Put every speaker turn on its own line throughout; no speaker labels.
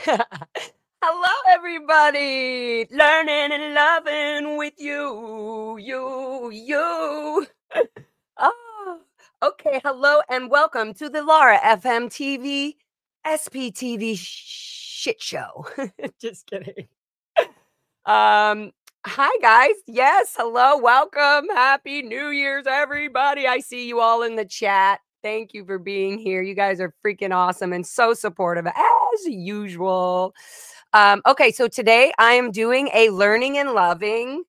Hello, everybody. Learning and loving with you. Oh, okay. Hello and welcome to the LFM TV SPTV shit show. Just kidding. Hi guys. Yes, hello, welcome. Happy New Year's, everybody. I see you all in the chat. Thank you for being here. You guys are freaking awesome and so supportive as usual. Okay, so today I am doing a learning and loving,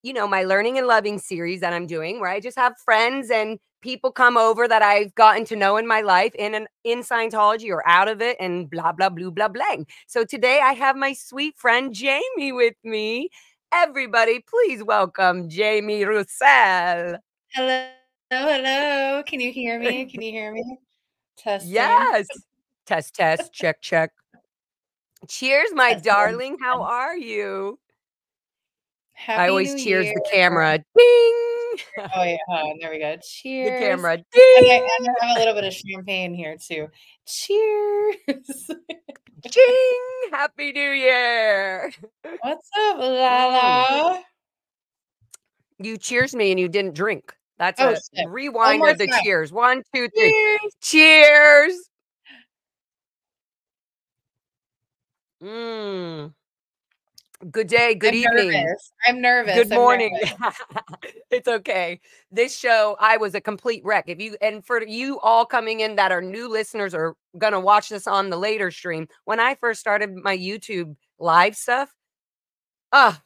my learning and loving series that I'm doing where I just have friends and people come over that I've gotten to know in my life in Scientology or out of it and blah blah blah blah blah. So today I have my sweet friend Jamie with me. Everybody, please welcome Jamie Roussel.
Hello, hello. Can you hear me? Can you hear me? Testing.
Yes. Test, check, check. Cheers, my
Testing.
darling. How are you?
Happy
I always
New
cheers
Year.
the camera. Ding.
Oh yeah, there we go.
The
Cheers.
camera.
And
Ding.
I have a little bit of champagne here too. Cheers.
Ching. Happy New Year.
What's up, Lala?
You cheers me and you didn't drink. That's
Oh
a
shit. One
rewind
more
of the
time.
cheers. 1, 2, 3.
Cheers.
Cheers. Mm. Good day, good evening.
I'm nervous.
Good morning.
Nervous.
It's okay. This show, I was a complete wreck. And for you all coming in that are new listeners or gonna watch this on the later stream, when I first started my YouTube live stuff, I've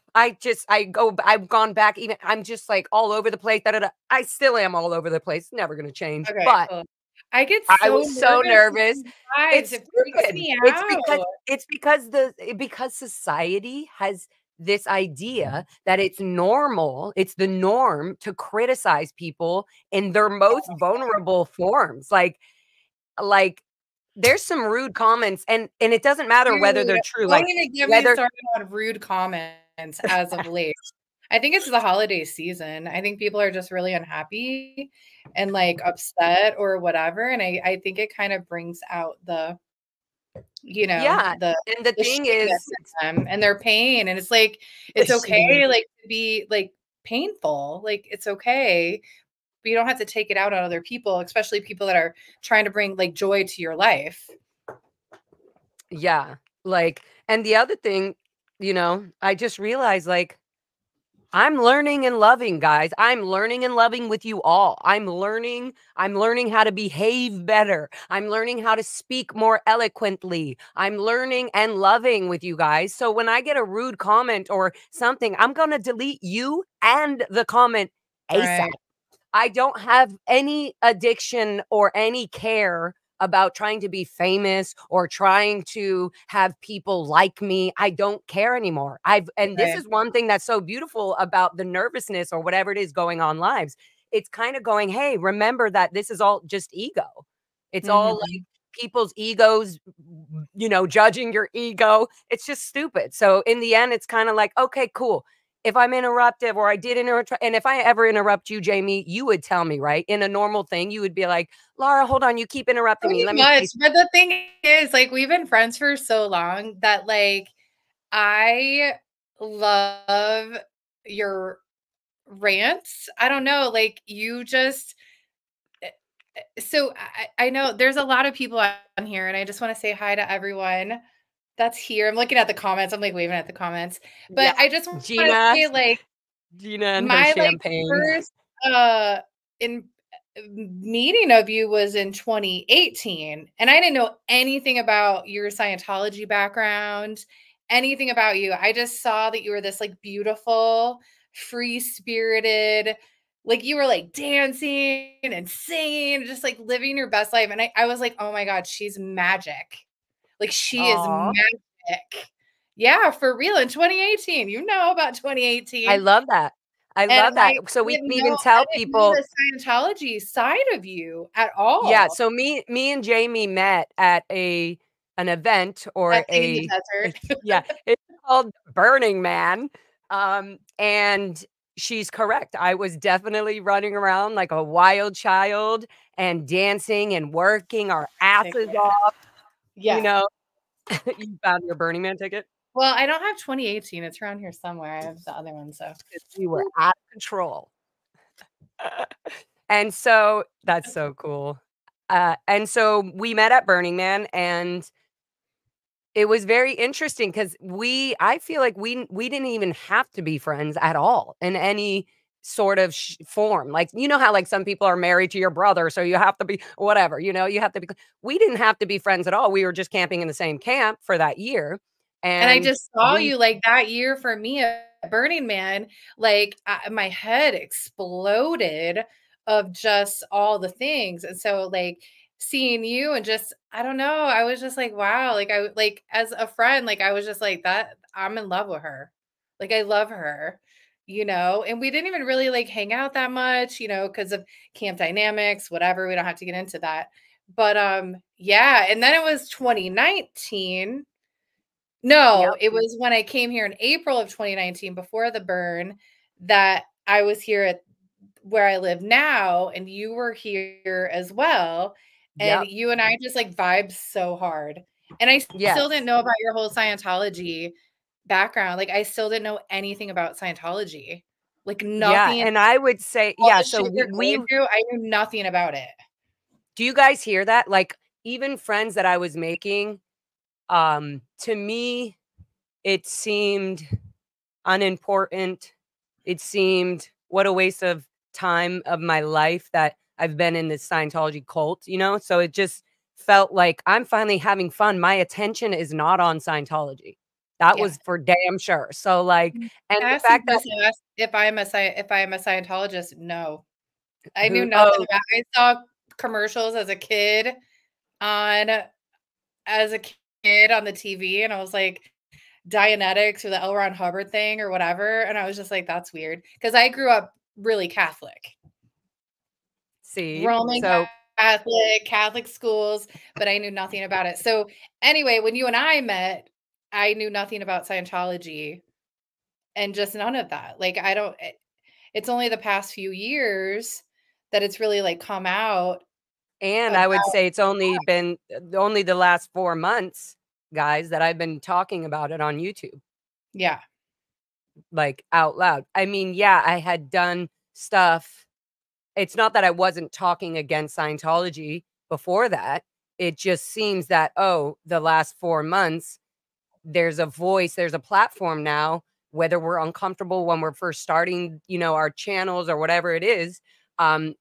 gone back even. I'm just like all over the place. I still am all over the place. Never gonna change.
Okay,
But
cool. I get
I
so
was so nervous.
Guys,
It's
it freaks
stupid.
me
It's
out.
because society has this idea that it's normal, it's the norm to criticize people in their most vulnerable forms. Like there's some rude comments and it doesn't matter whether they're
Dude,
true.
don't
Like
even get me
whether
started on rude comments as of late. I think it's the holiday season. I think people are just really unhappy and like upset or whatever. And I think it kind of brings out the,
yeah. And the thing is,
shittiness in them and their pain. And it's like, it's okay, like to be like painful. Like it's okay. But you don't have to take it out on other people, especially people that are trying to bring like joy to your life.
yeah. Like, and the other thing, I just realized like I'm learning and loving, guys. I'm learning and loving with you all. I'm learning how to behave better. I'm learning how to speak more eloquently. I'm learning and loving with you guys. So when I get a rude comment or something, I'm going to delete you and the comment ASAP.
Right.
I don't have any addiction or any care about trying to be famous or trying to have people like me. I don't care anymore. This is one thing that's so beautiful about the nervousness or whatever it is going on lives. It's kind of going, hey, remember that this is all just ego. It's all like people's egos, judging your ego. It's just stupid. So in the end, it's kind of like, okay, cool. If I'm interruptive or I did interrupt, and if I ever interrupt you, Jamie, you would tell me, right? In a normal thing, you would be like, Laura, hold on, you keep interrupting me. Let me say
But the thing is, like, we've been friends for so long that, like, I love your rants. I don't know, like, you just so I know there's a lot of people on here, and I just want to say hi to everyone that's here. I'm looking at the comments. I'm like waving at the comments, but I just want to say, like,
Gina and
my
her champagne.
Like, first in meeting of you was in 2018, and I didn't know anything about your Scientology background, anything about you. I just saw that you were this like beautiful, free-spirited, like you were like dancing and singing, just like living your best life. And I was like, oh my God, she's magic. Like she is magic. Yeah, for real. In 2018, you know about 2018.
I love that. I love that. So we can even tell people
the Scientology side of you at all.
Yeah. So me and Jamie met at an event or yeah, it's called Burning Man. And she's correct. I was definitely running around like a wild child and dancing and working our asses off.
Yeah.
You found your Burning Man ticket?
Well, I don't have 2018. It's around here somewhere. I have the other one, so.
You were out of control. And so that's so cool. And so we met at Burning Man, and it was very interesting because I feel like we didn't even have to be friends at all in any sort of form. Like, you know how like some people are married to your brother, so you have to be whatever, you have to be. We didn't have to be friends at all. We were just camping in the same camp for that year,
And I
and
just saw
we
you like that year for me at Burning Man, like my head exploded of just all the things. And so like seeing you and just I don't know, I was just like wow, like I like as a friend, like I was just like that I'm in love with her. Like I love her, and we didn't even really like hang out that much, because of camp dynamics, whatever, we don't have to get into that. But yeah, and then it was 2019. No,
yep,
it was when I came here in April of 2019 before the burn that I was here at where I live now, and you were here as well, and
yep,
you and I just, like, vibed so hard, and I still didn't
yes.
know about your whole Scientology background, like, I still didn't know anything about Scientology, like,
Yeah,
nothing,
and I would say
all
yeah,
the
so
shit you're
we
going through, I knew nothing about it.
do you guys hear that? Like, even friends that I was making, to me, it seemed unimportant. It seemed what a waste of time of my life that I've been in this Scientology cult? So it just felt like I'm finally having fun. My attention is not on Scientology. That
Yeah.
was for damn sure. So, like, and the
Cassie
fact that
just asked if I'm a Scientologist. No. I knew
who
nothing
oh,
about I saw commercials on as a kid on the TV, and I was like, Dianetics or the L. Ron Hubbard thing or whatever, and I was just like, "That's weird," because I grew up really Catholic,
see,
Roman
so
Catholic schools, but I knew nothing about it. So, anyway, when you and I met, I knew nothing about Scientology and just none of that. Like, I don't it's only the past few years that it's really, like, come out
and I would
about.
say it's only been only the last 4 months, guys, that I've been talking about it on YouTube,
Yeah.
like, out loud. I mean, yeah, I had done stuff. It's not that I wasn't talking against Scientology before that. It just seems that, oh, the last 4 months, there's a voice, there's a platform now, whether we're uncomfortable when we're first starting our channels or whatever it is,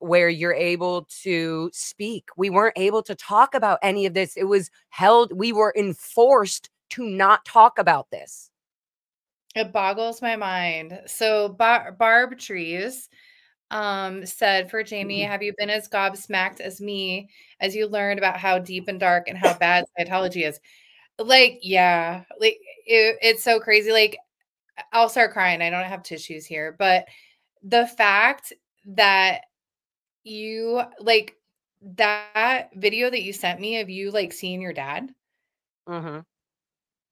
where you're able to speak. We weren't able to talk about any of this. It was held, we were enforced to not talk about this.
It boggles my mind. So Barb Trees said for Jamie, have you been as gobsmacked as me as you learned about how deep and dark and how bad Scientology is? Like, yeah, like it's so crazy. Like, I'll start crying. I don't have tissues here, but the fact that you like that video that you sent me of you like seeing your dad.
Mhm.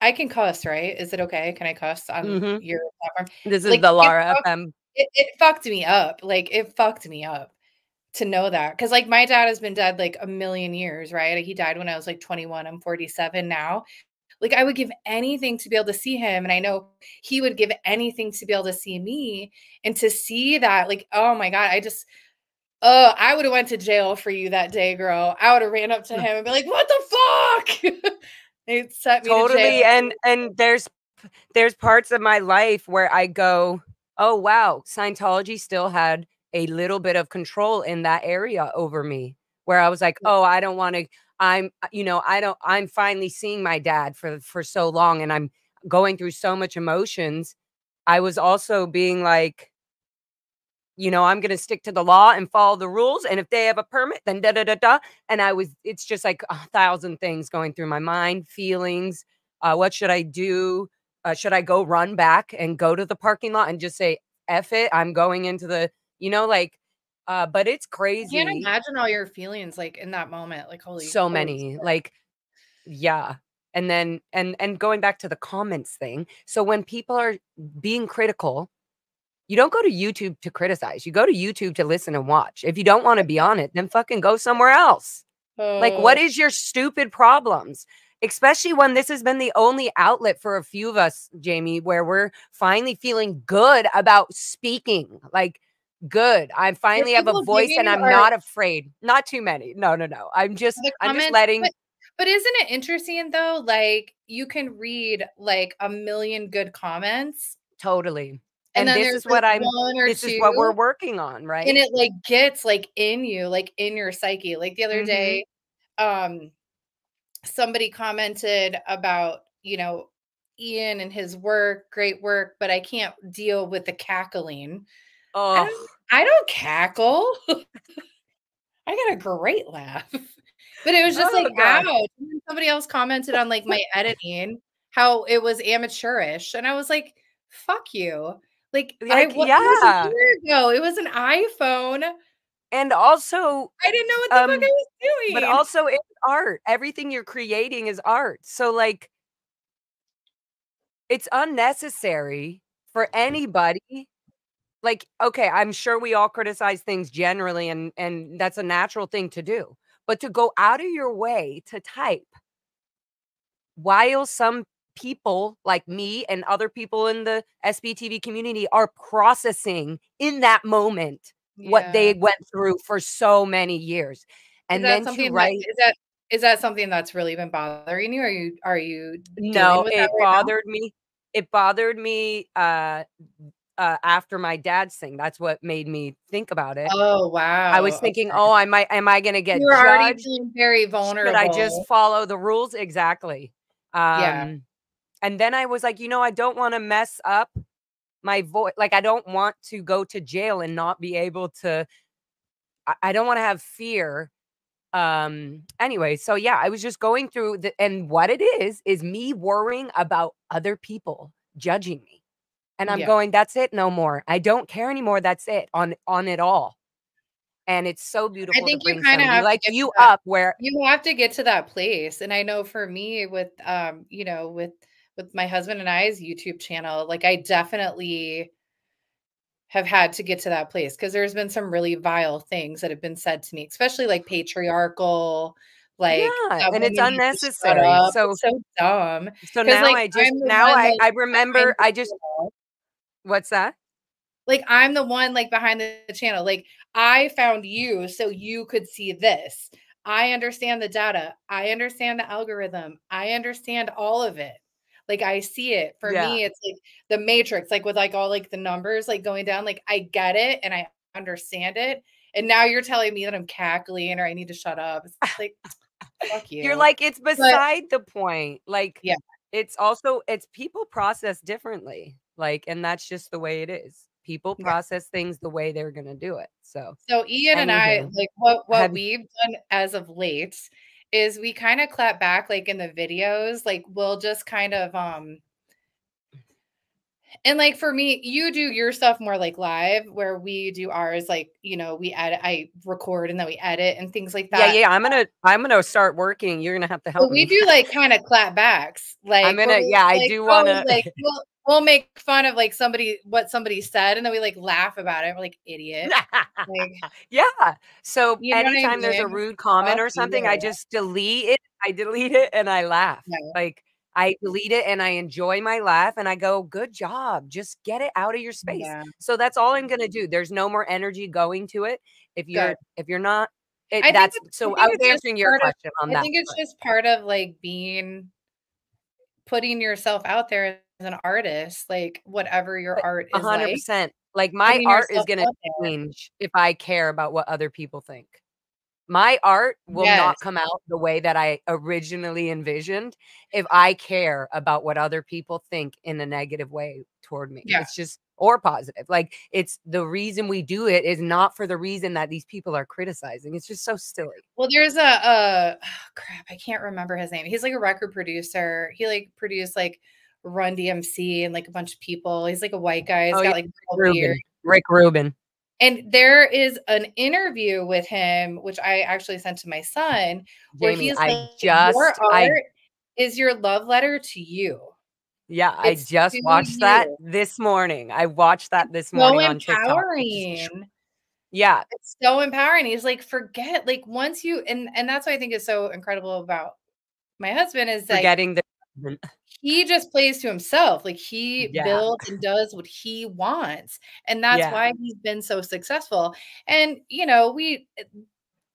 I can cuss, right? Is it okay? Can I cuss on
Mhm.
your platform?
This is
Like,
the Laura FM.
it fucked me up. Like, it fucked me up to know that because like, my dad has been dead, like, a million years, right? He died when I was, like, 21. I'm 47 now. Like, I would give anything to be able to see him, and I know he would give anything to be able to see me, and to see that, like, oh my god, I would've went to jail for you that day, girl. I would've ran up to him and be like, "What the fuck?" They'd sent me to jail.
Totally, and there's parts of my life where I go, "Oh, wow, Scientology still had a little bit of control in that area over me," where I was like, "Oh, I don't wanna." I don't I'm finally seeing my dad for so long, and I'm going through so much emotions. I was also being like, I'm gonna stick to the law and follow the rules, and if they have a permit, then da da da da. And it's just like 1,000 things going through my mind, feelings. What should I do? Should I go run back and go to the parking lot and just say, F it, I'm going into but it's
I can't
crazy.
imagine all your feelings, like, in that moment, like,
So
holy
many,
shit.
yeah. And then, and going back to the comments thing. So when people are being critical, you don't go to YouTube to criticize. You go to YouTube to listen and watch. If you don't wanna be on it, then fucking go somewhere else. Like, what
Oh,
is your stupid problems? especially when this has been the only outlet for a few of us, Jamie, where we're finally feeling good about speaking. Like, good. I
Are
finally have a
people
voice and
giving
I'm
or
not afraid. Not too many. No, no, no.
the
I'm just
comments?
letting
But isn't it interesting though? Like you can read like a million good comments,
totally.
and
And
then
this
there's
is
like
what
one or
this is what we're
two,
working on,
and
right?
it like gets like in you, like in your psyche. Like the other
Mhm.
day, um, somebody commented about, Ian and his work, great work, but I can't deal with the cackling. I don't
Oh,
I don't cackle. I got a great laugh. But it was just like,
oh
ouch.
god.
And then somebody else commented on like my editing, how it was amateurish. And I was like, fuck you. Like
Like,
it was a
yeah.
year ago. It was an iPhone.
And also,
I didn't know what the fuck I
um,
was
but
doing.
also it's art. Everything you're creating is art. So like it's unnecessary for anybody. Like, okay, I'm sure we all criticize things generally and that's a natural thing to do. But to go out of your way to type while some people like me and other people in the SBTV community are processing in that moment what they
Yeah.
went through for so many years.
Is
And
that
then to
something that
write
is that something that's really been bothering you? Are you dealing
no,
with that
it
right now?
bothered me. It bothered me, after my dad's thing. That's what made me think about it.
Oh,
I was
wow.
thinking,
Okay.
"Oh, am I gonna
You
get
were already
judged?
feeling very
Should I just
vulnerable.
follow the rules?" Exactly.
Yeah.
And then I was like, "You know, I don't wanna mess up my voice. Like, I don't want to go to jail and not be able to I don't wanna have fear." Anyway, so yeah, I was just going through and what it is me worrying about other people judging me. And I'm
Yeah.
going, "That's it, no more. I don't care anymore, that's it, on it all." And it's so
I
beautiful to
think you
bring
kinda
somebody
have to
like
get to
you
that
up where
you have to get to that place, and I know for me with, with my husband and I's YouTube channel, like, I definitely have had to get to that place because there's been some really vile things that have been said to me, especially, like, patriarchal, like,
yeah,
that
and it's
woman needs to shut
unnecessary.
up. It's so dumb.
So
Because
now
like,
I just
I'm the
now
one, like,
I
behind
remember
the
I just
channel.
what's that?
Like, I'm the one, like, behind the channel, like, I found you so you could see this. I understand the data. I understand the algorithm. I understand all of it. Like, I see it. For
Yeah.
me, it's like the matrix, like, with, like, all, like, the numbers, like, going down, like, I get it and I understand it, and now you're telling me that I'm cackling or I need to shut up. It's like, "Fuck
You're
you."
like, it's
But
beside the point. Like,
yeah,
it's also it's people process differently. Like, and that's just the way it is. People
yeah.
process things the way they're gonna do it. So,
So Ian and I,
anywho,
like what
have
we've done as of late is we kind of clap back like in the videos, like we'll just kind of and like for me, you do your stuff more like live where we do ours like, we edit, I record and then we edit and things like
yeah,
that.
yeah, I'm gonna start working. You're gonna have to
But
help
we
me.
do like kind of clap backs,
I'm
like where
gonna
we're
yeah, I
like,
do
oh,
wanna
like we'll make fun of like what somebody said, and then we like laugh about it. We're like idiot. Like,
Yeah. So
you know what I
anytime there's a
mean?
rude comment
Fuck
or something, I
you.
just delete it. I delete it and I laugh.
Yeah.
Like I delete it and I enjoy my laugh and I go, "Good job. Just get it out of your space."
Yeah.
So that's all I'm going to do. There's no more energy going to it.
Good.
If you're not it
I think
that's
it's I
so I
think
was
it's just
answering your
part of
question on
I
that
think it's
front.
just part of, like, putting yourself out there as an artist, like, whatever your
But
art is like,
100%. Like my
putting
art is
yourself
going to
out there.
change if I care about what other people think. My art will not
Yes.
come out the way that I originally envisioned if I care about what other people think in a negative way toward me.
Yeah.
It's just or positive. Like it's the reason we do it is not for the reason that these people are criticizing. It's just so silly.
Well, there's a crap, I can't remember his name. He's, like, a record producer. He, like, produced, like, Run DMC and, like, a bunch of people. He's, like, a white guy. He's
Oh yeah,
got, like, a little beard.
Rubin. Rick Rubin.
And there is an interview with him, which I actually sent to my son, where
Jamie,
he's like, "Your art is your love letter to you.
yeah, I
It's
just
to
watched that
you."
this morning. I watched that this
So
morning on TikTok.
empowering.
Yeah.
It's so empowering. He's like, forget, like once you and that's what I think is so incredible about My husband is like,
Forgetting the
he just plays to himself. Like he
yeah.
builds and does what he wants. And that's
Yeah.
why he's been so successful. And, you know,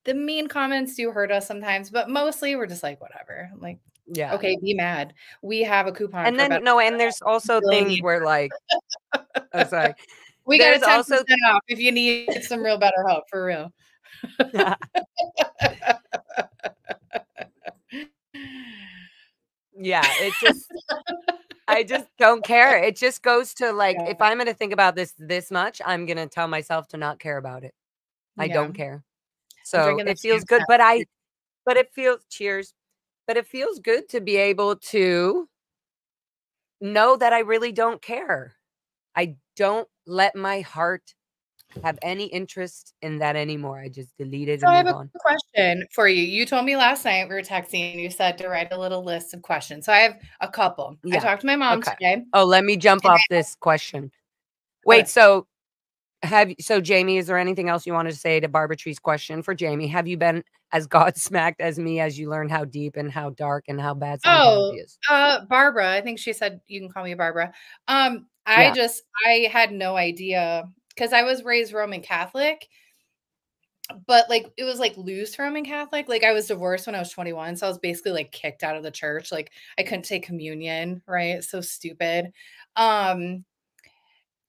the mean comments do hurt us sometimes, but mostly we're just like, whatever. I'm like,
Yeah.
okay, be mad. We have a coupon
And
for
then
better.
no, and there's also things where like oh, sorry.
We got a
There's
10%
also
off if you need some real better help for real.
yeah, it just I just don't care. It just goes to like if
Yeah.
I'm gonna think about this much, I'm gonna tell myself to not care about it. I
Yeah.
don't care.
I'm
So
drinking the
it feels
champs now.
good, but it feels cheers. But it feels good to be able to know that I really don't care. I don't let my heart have any interest in that anymore. I just delete it
So
and
I have
move
a
on.
question for you. You told me last night we were texting and you said to write a little list of questions. So I have a couple. I
Yeah.
talked to my mom
Okay.
today.
Oh, let me jump
And
off this question.
okay.
Wait, so Jamie, is there anything else you wanted to say to Barbara Tree's question for Jamie? Have you been as God-smacked as me as you learn how deep and how dark and how bad
Oh,
Scientology is?
Barbara, I think she said you can call me Barbara.
Yeah.
I had no idea because I was raised Roman Catholic, but like it was like loose Roman Catholic. Like I was divorced when I was 21, so I was basically like kicked out of the church. Like I couldn't take communion, right? So stupid. Um,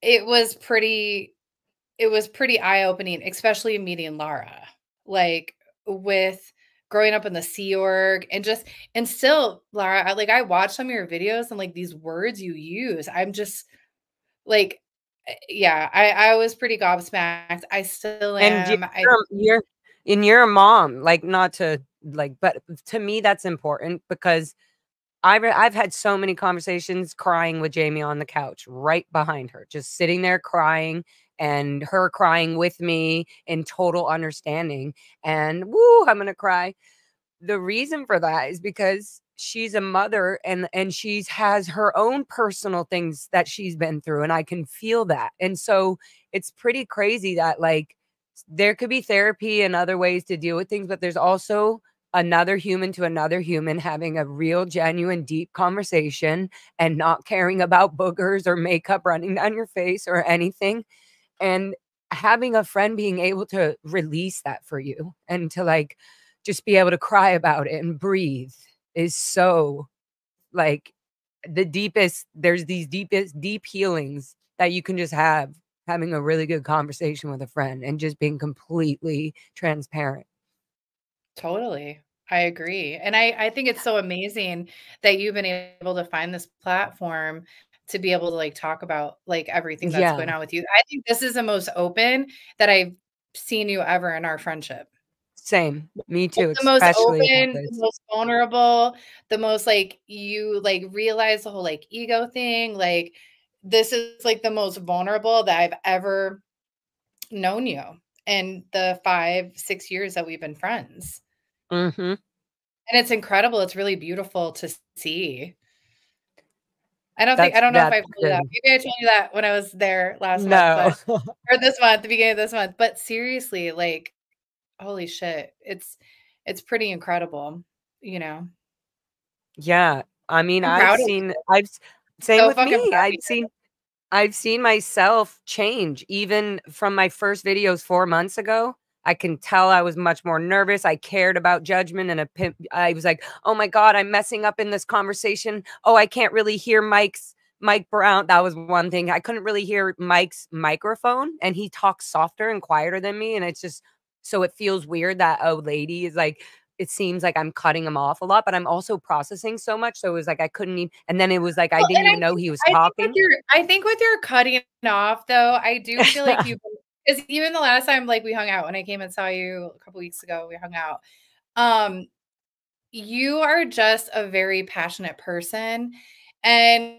it was pretty eye-opening, especially meeting Laura. Like with growing up in the Sea Org and just and still, Laura, I watch some of your videos and like these words you use. I'm just like yeah, I was pretty gobsmacked. I still
And
am. I
you're a mom, like, not to, like but to me, that's important because I've had so many conversations crying with Jamie on the couch right behind her, just sitting there crying and her crying with me in total understanding, and, woo, I'm gonna cry. The reason for that is because she's a mother and she's has her own personal things that she's been through, and I can feel that. And so it's pretty crazy that like there could be therapy and other ways to deal with things, but there's also another human to another human having a real genuine deep conversation and not caring about boogers or makeup running down your face or anything, and having a friend being able to release that for you and to like just be able to cry about it and breathe is so like the deepest there's these deepest deep healings that you can just have having a really good conversation with a friend and just being completely transparent.
totally. I agree. And I think it's so amazing that you've been able to find this platform to be able to like talk about like everything that's
Yeah,
going on with you. I think this is the most open that I've seen you ever in our friendship.
same. Me too,
It's the most
especially about
open, the
this.
most vulnerable, the most like you like realize the whole like ego thing. Like this is like the most vulnerable that I've ever known you in the 5, 6 years that we've been friends.
Mhm.
And it's incredible. It's really beautiful to see. I don't know if
That's
I've told you that.
good.
Maybe I told you that when I was there last month,
No.
but or this month, the beginning of this month. But seriously, like, holy shit. It's pretty incredible, you know.
Yeah. I mean,
I'm proud of you.
same
So
with
fucking
me.
proud of you.
I've seen myself change even from my first videos 4 months ago. I can tell I was much more nervous. I cared about judgment and I was like, "Oh my god, I'm messing up in this conversation. Oh, I can't really hear Mike Brown." That was one thing. I couldn't really hear Mike's microphone and he talks softer and quieter than me, and it's just so it feels weird that a lady is like it seems like I'm cutting him off a lot, but I'm also processing so much. So it was like I couldn't even and then it was like I
Well,
didn't
and
even know he was
I think
talking.
with your cutting off though, I do feel like you because even the last time like we hung out when I came and saw you a couple weeks ago, we hung out. Um, you are just a very passionate person. And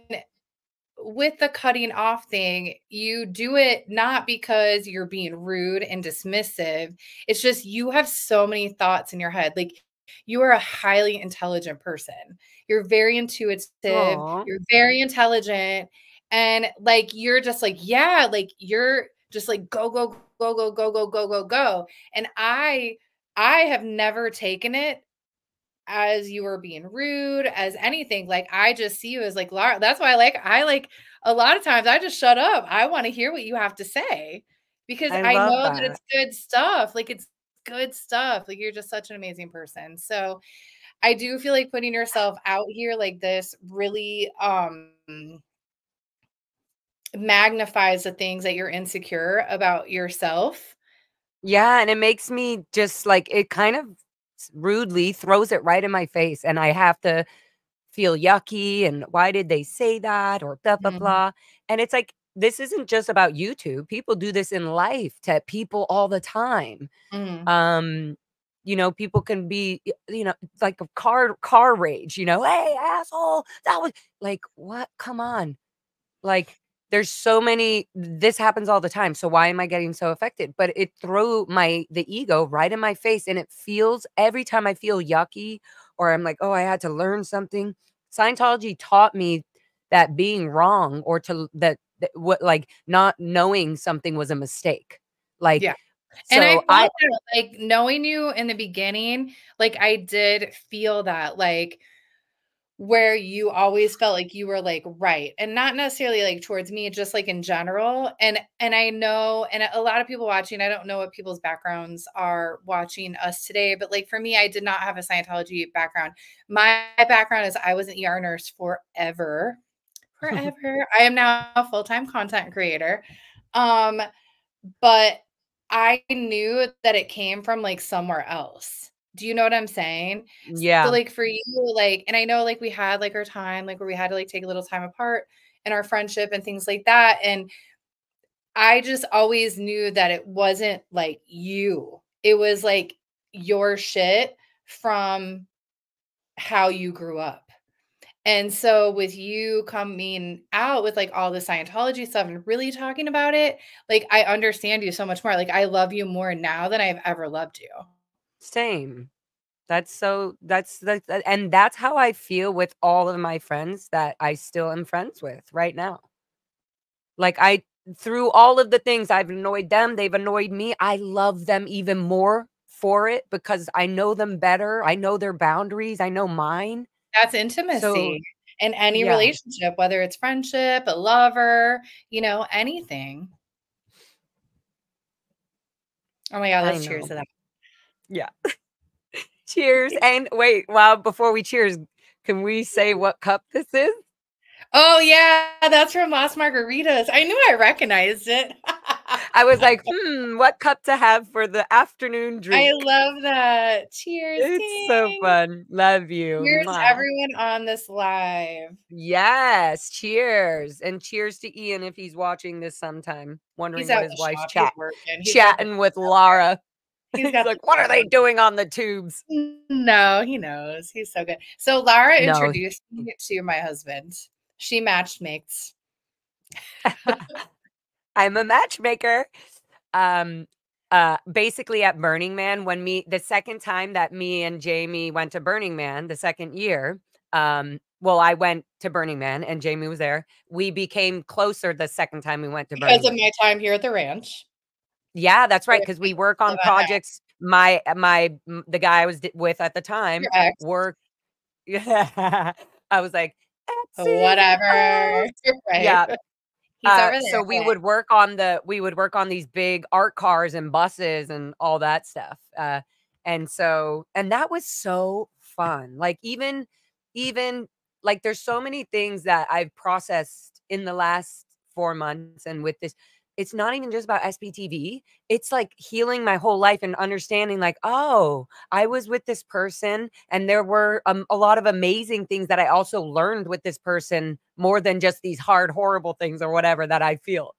with the cutting off thing, you do it not because you're being rude and dismissive. It's just you have so many thoughts in your head. Like you are a highly intelligent person. You're very intuitive,
Aw.
you're very intelligent, and like you're just like, yeah, like you're just like go, go, go, go, go, go, go, go, go. And I have never taken it as you were being rude, as anything. Like, I just see you as like Laura. That's why I like a lot of times I just shut up. I want to hear what you have to say because
I
I
love
know that it's
that.
good stuff. Like, it's good stuff. Like, you're just such an amazing person. So I do feel like putting yourself out here like this really magnifies the things that you're insecure about yourself.
Yeah, and it makes me just like it kind of rudely throws it right in my face, and I have to feel yucky and why did they say that or blah blah
Mhm.
blah. And it's like this isn't just about YouTube. People do this in life to people all the time.
Mhm.
Um, people can be, it's like a car rage, hey, asshole. That was like, what? Come on. Like, there's so many this happens all the time, so why am I getting so affected? But it threw the ego right in my face, and it feels every time I feel yucky or I'm like, "Oh, I had to learn something." Scientology taught me that being wrong or that what like, not knowing something was a mistake. Like,
Yeah. And I
so I
felt that, like, knowing you in the beginning, like, I did feel that, like, where you always felt like you were, like, right, and not necessarily, like, towards me, just, like, in general, and I know and a lot of people watching, I don't know what people's backgrounds are watching us today, but, like, for me, I did not have a Scientology background. My background is I was an ER nurse forever, forever. I am now a full-time content creator, um, but I knew that it came from, like, somewhere else. Do you know what I'm saying? So,
yeah,
like, for you, like and I know, like, we had, like, our time, like, where we had to, like, take a little time apart in our friendship and things like that, and I just always knew that it wasn't, like, you. It was, like, your shit from how you grew up. And so with you coming out with, like, all the Scientology stuff and really talking about it, like, I understand you so much more. Like, I love you more now than I've ever loved you.
same. And that's how I feel with all of my friends that I still am friends with right now. Like, through all of the things I've annoyed them, they've annoyed me, I love them even more for it because I know them better, I know their boundaries, I know mine.
That's
So,
intimacy in any
yeah,
relationship, whether it's friendship, a lover, anything. Oh my god,
I
let's cheers
know.
to that.
Yeah. Cheers, and wait, well, before we cheers, can we say what cup this is?
Oh, yeah, that's from Lost Margaritas. I knew I recognized it.
I was like, what cup to have for the afternoon
I
drink?"
love that. Cheers,
It's so
ding.
fun. Love you.
Cheers to
Mwah.
everyone on this live.
Yes, cheers, and cheers to Ian if he's watching this sometime,
He's
wondering what
at
his
the
wife's
shop. He's working. He's got the
chatting with Lara.
he's
He's
got the
like, "What are they
dog.
doing on the tubes?"
No, he knows. He's so good. So Lara
No.
introduced me to my husband. She matched mates.
I'm a matchmaker. Um, basically at Burning Man, the second time that me and Jamie went to Burning Man, the second year, well, I went to Burning Man and Jamie was there. We became closer the second time we went to
Because
Burning
of
Man.
my time here at the ranch.
Yeah, that's right,
Or
because we work
of
on projects. The guy I was with at the
your
time
ex.
worked. Yeah, I was like, exes.
Whatever. Right.
Yeah.
He's over there.
So we would work on these big art cars and buses and all that stuff. And that was so fun. Like, even like there's so many things that I've processed in the last 4 months, and with this, it's not even just about SPTV. It's like healing my whole life and understanding like, oh, I was with this person and there were a lot of amazing things that I also learned with this person more than just these hard, horrible things or whatever that I feel.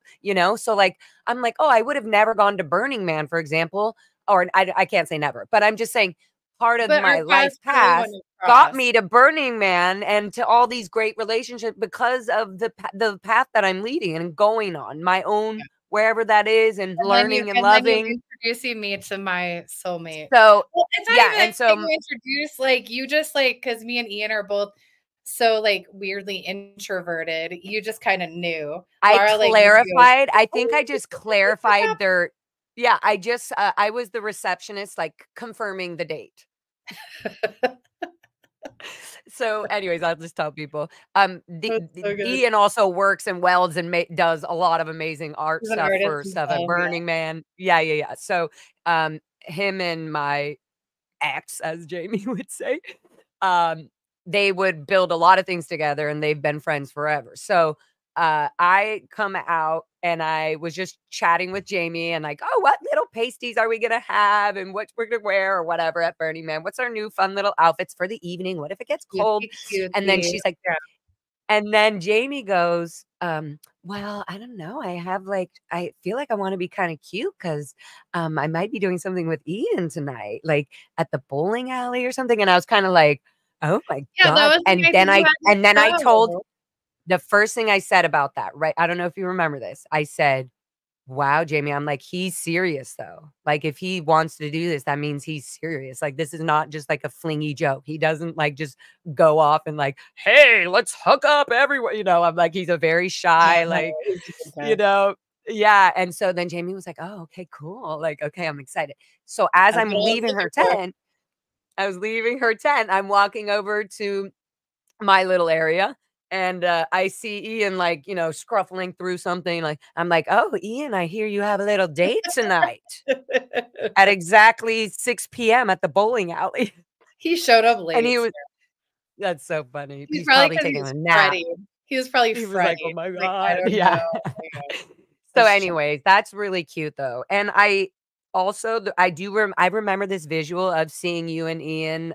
So like, I'm like, oh, I would have never gone to Burning Man, for example, or I can't say never, but I'm just saying part of
But our
my life
paths really want
past
to
got
cross.
me to Burning Man and to all these great relationships because of the path that I'm leading and going on my own, wherever that is, and learning and
And then you
loving.
introducing me to my soulmate.
So,
Well, it's not
yeah,
even
and
that
so
you introduce, like, you just, like, because me and Ian are both so, like, weirdly introverted, you just kinda knew.
I
Laura, like, usually goes,
clarified. I think I
"Oh,
just
what's
clarified
up?"
their yeah, I was the receptionist, like, confirming the date. So, anyways, I'll just tell people.
That's so good.
Ian also works and welds and does a lot of amazing art
He's an
stuff
artist
for stuff at
himself, yeah.
Burning Man. Yeah, yeah, yeah. So, him and my ex, as Jamie would say, um, they would build a lot of things together, and they've been friends forever. So, I come out and I was just chatting with Jamie and like, oh, what little pasties are we gonna have and what we're gonna wear or whatever at Burning Man? What's our new fun little outfits for the evening? What if it gets cold?
Cutesy,
And then
cutesy.
she's like,
Yeah.
and then Jamie goes, well, I don't know. I feel like I want to be kind of cute because I might be doing something with Ian tonight, like at the bowling alley or something. And I was kind of like, oh my
Yeah, that
God.
was the night that you had
And then I
your
told
show.
the first thing I said about that, right? I don't know if you remember this. I said, wow, Jamie, I'm like, he's serious though. Like, if he wants to do this, that means he's serious. Like, this is not just like a flingy joke. He doesn't like just go off and like, hey, let's hook up everyone. You know, I'm like, he's a very
Yeah,
shy,
no,
like,
he's a good
you
guy.
know, yeah. And so then Jamie was like, oh, okay, cool. Like, okay, I'm excited. So as
That's
I'm
what I was
leaving
looking
her
for.
tent, I was leaving her tent. I'm walking over to my little area. And I see Ian, like, you know, scruffling through something. Like, I'm like, oh, Ian, I hear you have a little date tonight at exactly 6 p.m. at the bowling alley.
He showed up
And he
late.
was, that's so funny.
He's
He's
probably
probably
because he
taking
was
a nap.
fretting. He was probably
He was like, oh
fretting.
my
Like, I
God.
don't know.
Yeah.
Yeah,
So,
that's ch
anyways, that's really cute though. And I also, I remember this visual of seeing you and Ian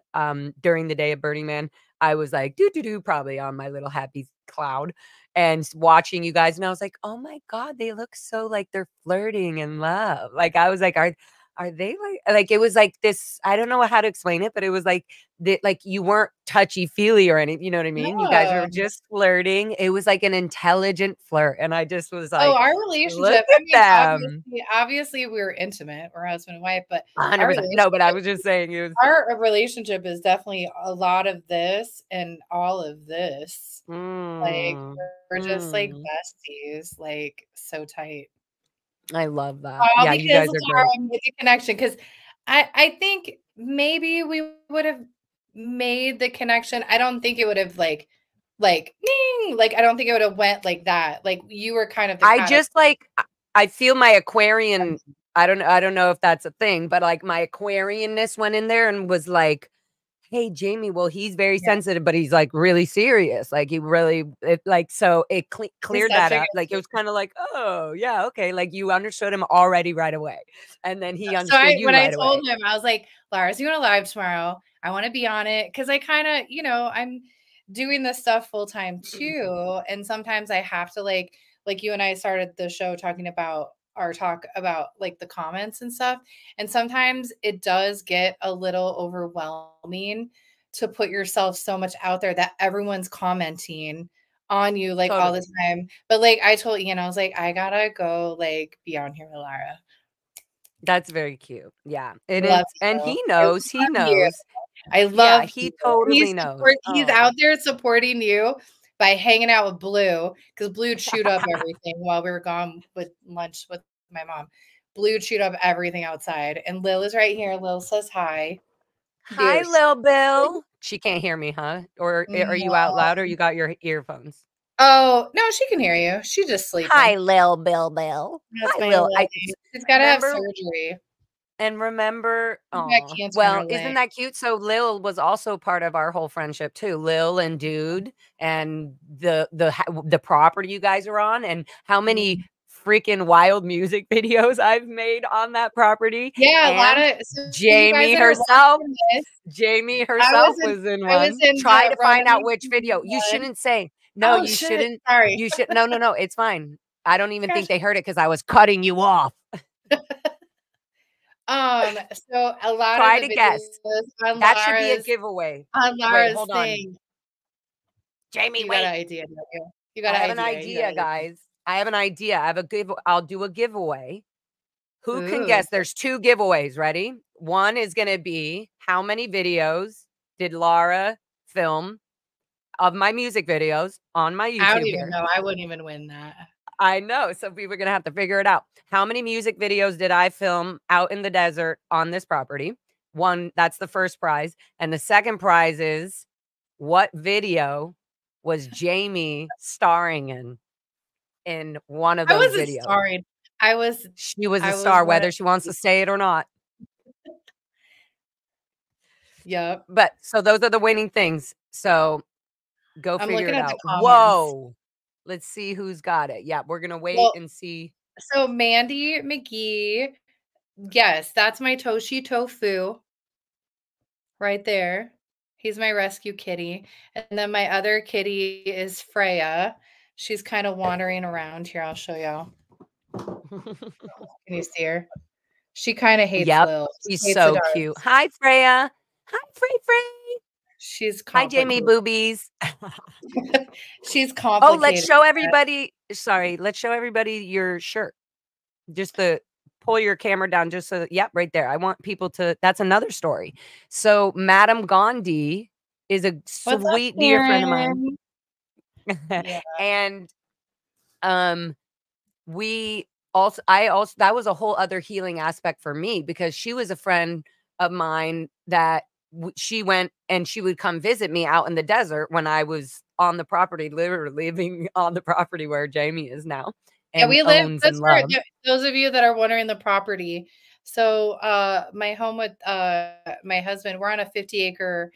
during the day of Burning Man. I was like, doo doo doo, probably on my little happy cloud and watching you guys. And I was like, oh my God, they look so like they're flirting in love. Like, I was like, are they like, it was like this, I don't know how to explain it, but it was like that, like you weren't touchy feely or anything, you know what I mean? You guys were
No.
just flirting. It was like an intelligent flirt. And I just was
Oh,
like,
our
look
relationship, I
at
mean,
them.
obviously, we were intimate. We're husband and wife, but our
100%. No, but I
relationship
was just saying it was
our relationship is definitely a lot of this and all of this. Like,
mm,
we're just, like,
mm.
besties, like, so tight.
I love that.
All
Yeah, you
because
guys are
Laura
great.
made the connection. Because I think maybe we would have made the connection. I don't think it would have, like, "Ding," like, I don't think it would have went like that. Like, you were kind of the
I
catalyst.
just like I feel my Aquarian, I don't know if that's a thing, but like my Aquarianness went in there and was like, hey, Jamie, well, he's very
Yeah.
sensitive, but he's like really serious. Like he really like so it
He's
cleared
such
that
a
up.
good
Like it was
sister.
kind of like, oh yeah, okay. Like you understood him already right away. And then he
So
understood you
when I
right away.
told him, I was like, "Lars, you wanna live tomorrow? I wanna be on it because I kinda, I'm doing this stuff full time too, and sometimes I have to, like you and I started the show talking about our talk about, like, the comments and stuff, and sometimes it does get a little overwhelming to put yourself so much out there that everyone's commenting on you, like, all the
Totally.
time, but, like, I told Ian, I was like, "I gotta go, like, be on here with Lara."
That's very cute. Yeah, it is.
Love
And
you.
he
I
knows, he
love you.
knows.
I
Yeah,
love you.
he
And
totally knows.
he's
Oh.
out there supporting you by hanging out with Blue because Blue chewed up everything while we were gone with lunch with my mom. Blue chewed up everything outside, and Lil is right here. Lil says hi.
Hi,
There's
Lil Bill. She can't hear me, huh? Or are you out
no.
loud or you got your earphones?
Oh, no, she can hear you. She's just
Hi,
sleeping.
Lil Bill Bill.
That's
Hi,
my
Lil.
Lily. She's gotta have
Remember
surgery. She's got
oh,
cancer in her
well, isn't
leg.
that cute? So Lil was also part of our whole friendship too. Lil and Dude and the property you guys are on and how many
Mhm.
freaking wild music videos I've made on that property.
Yeah, a lot
And
of so you guys that are watching this,
Jamie
I was
herself
in
was in
I was
one.
in
Try
the
to find out
Running
which video. You
one.
shouldn't say. No,
Oh,
you
shit.
shouldn't.
Sorry.
You should no, no, no, it's fine. I don't even
Gosh.
think they heard it because I was cutting you off.
So a lot of
Try
the
to guess.
videos on
That should be a
Lara's
giveaway.
on
Wait,
Lara's
hold on.
thing.
Jamie,
You got
wait.
an idea, don't you? You got
I
an
have an
idea, you got
idea,
an idea.
guys. I have an idea. I'll do a giveaway. Who can
Ooh.
guess? There's two giveaways. Ready? One is going to be how many videos did Lara film of my music videos on my
I don't
YouTube
even
here?
know. I wouldn't even win that.
I know. So people are going to have to figure it out. How many music videos did I film out in the desert on this property? One, that's the first prize. And the second prize is what video was Jamie starring in one of
I
those
wasn't
videos?
sorry. I was
She was a
I was
star,
one of
whether she wants to say it or not.
Yep.
But so those are the winning things. So go
I'm
figure
looking
it
at the
out.
comments.
Whoa. Let's see who's got it. Yeah, we're gonna wait
Well,
and see.
so Mandy McGee, yes, that's my Toshi Tofu right there. He's my rescue kitty. And then my other kitty is Freya. She's kind of wandering around here. I'll show y'all. Can you see her? She kind of hates
Yep,
Lil.
she's
Hates the
so
dark.
cute. Hi, Freya. Hi, Frey.
She's
Hi, Jamie
complicated.
Boobies.
She's
Oh, let's
complicated.
show everybody. Sorry, let's show everybody your shirt. Just the pull your camera down just so that, yep, right there. I want people to, that's another story. So Madam Gandhi is a
What's up,
sweet dear friend of mine.
Karen? Yeah.
And um I also that was a whole other healing aspect for me because she was a friend of mine that she went and she would come visit me out in the desert when I was on the property, literally living on the property where Jamie is now
Yeah,
and
we live
owns
that's
and
where
loves.
those of you that are wondering the property. So, my home with, my husband, we're on a 50-acre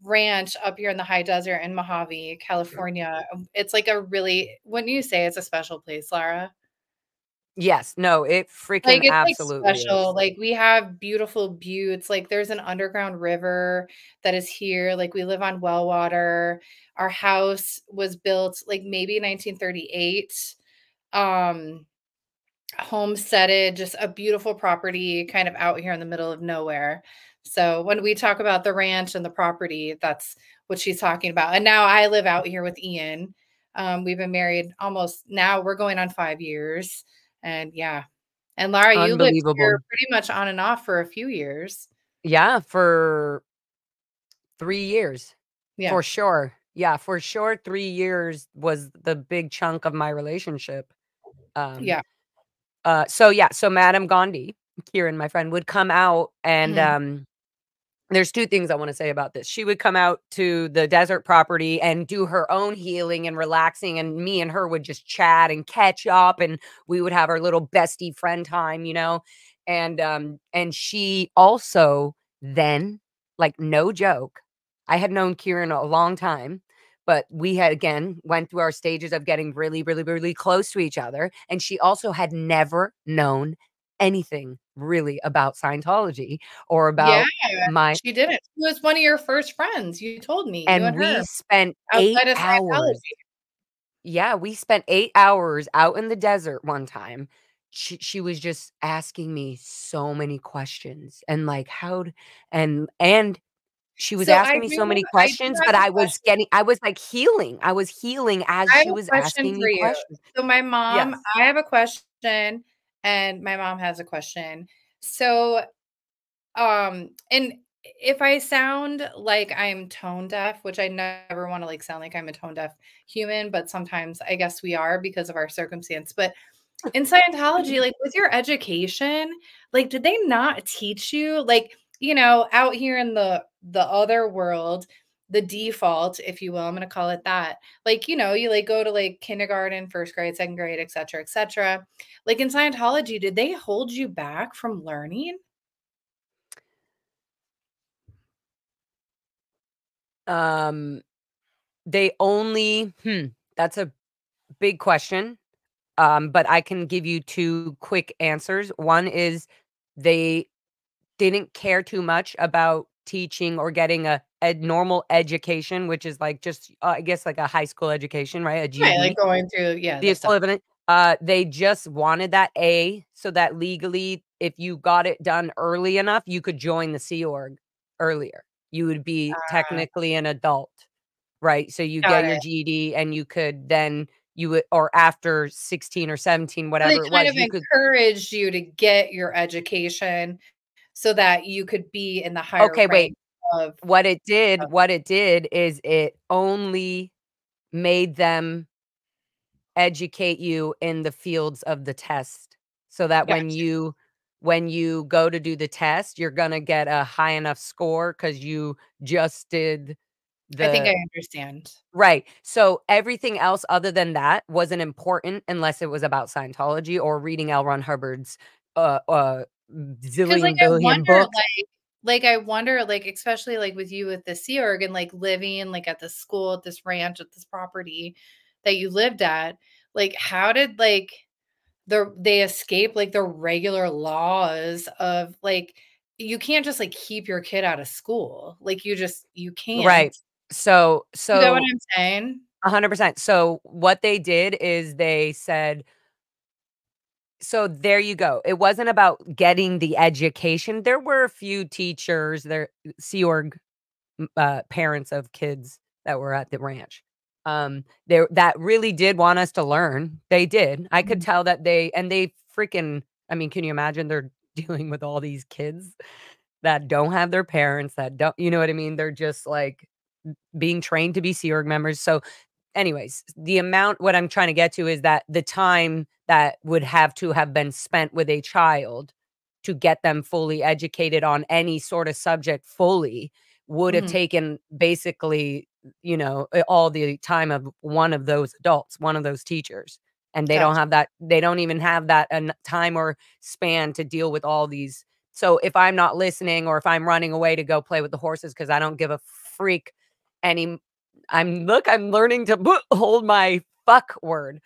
ranch up here in the high desert in Mojave, California. It's like a really wouldn't you say it's a special place, Lara?
Yes, no, it
Like,
freaking
it's, like,
absolutely
special,
is.
like, we have beautiful buttes, like, there's an underground river that is here, like, we live on well water. Our house was built, like, maybe 1938, um homesteaded, just a beautiful property kind of out here in the middle of nowhere. So when we talk about the ranch and the property, that's what she's talking about. And now I live out here with Ian. We've been married almost now we're going on 5 years. And yeah. And Lara, you lived
Unbelievable.
here pretty much on and off for a few years.
Yeah, for 3 years.
Yeah.
For sure. Yeah, for sure 3 years was the big chunk of my relationship. Um
Yeah.
so yeah, so Madam Gandhi, Kieran, my friend, would come out and
Mhm.
there's 2 things I wanna say about this. She would come out to the desert property and do her own healing and relaxing, and me and her would just chat and catch up, and we would have our little bestie friend time, you know? And she also then, like, no joke, I had known Kieran a long time, but we had, again, went through our stages of getting really, really, really close to each other, and she also had never known anything really about Scientology or
Yeah.
about my
She didn't. She was one of your first friends. You told me, you and
and
her
we spent 8
outside of
hours.
Scientology.
Yeah, we spent 8 hours out in the desert one time. She was just asking me so many questions and, like, and she was
So
asking me so many
I do
questions,
have
but
a question.
I was, like, healing. I was healing as
I have
she
a
was
question
asking
for
me
you.
questions.
So
Yes.
I have a question and my mom has a question. So, and if I sound like I'm tone deaf, which I never want to like sound like I'm a tone deaf human, but sometimes I guess we are because of our circumstance. But in Scientology, like with your education, like did they not teach you like, out here in the other world, the default, if you will, I'm going to call it that. Like, you like go to like kindergarten, first grade, second grade, et cetera, et cetera. Like in Scientology, did they hold you back from learning?
Um, they only that's a big question. But I can give you 2 quick answers. One is they didn't care too much about teaching or getting a normal education, which is like just, I guess, like a high school education, right? A
Right, like
GED,
going through, yeah,
the
the stuff.
equivalent. They just wanted that A so that legally, if you got it done early enough, you could join the Sea Org earlier. You would be
Ah,
technically an adult, right? So you
got
get your
it.
GED and you could then you would or after 16 or 17,
So they
whatever it
kind
was,
of
you could.
encouraged you to get your education so that you could be in the higher
Okay, wait.
rank of
What it did is it only made them educate you in the fields of the test, so that
gotcha.
when you go to do the test, you're gonna get a high enough score because you just did
I think
The
I understand.
Right. So everything else other than that wasn't important unless it was about Scientology or reading L. Ron Hubbard's, uh, uh,
'Cause, like,
zillion
I
billion
wonder,
books.
I wonder, like, especially, like, with you with the Sea Org and, like, living, like, at this school, at this ranch, at this property that you lived at, like, how did, like, they escape, like, the regular laws of, like, you can't just, like, keep your kid out of school. Like, you can't.
Right. So
You get what
so
I'm saying?
100%. So what they did is they said, so there you go. It wasn't about getting the education. There were a few teachers, there Sea Org parents of kids that were at the ranch. There that really did want us to learn. They did. I could
Mhm.
tell that they freaking, I mean, can you imagine they're dealing with all these kids that don't have their parents, that don't, you know what I mean? They're just like being trained to be Sea Org members. So anyways, the amount, what I'm trying to get to is that the time that would have to have been spent with a child to get them fully educated on any sort of subject fully would have
Mhm.
taken basically, you know, all the time of one of those adults, one of those teachers. And they don't
Gotcha.
have that, they don't even have that time or span to deal with all these. So if I'm not listening or if I'm running away to go play with the horses because I don't give a freak any, I'm learning to hold my fuck word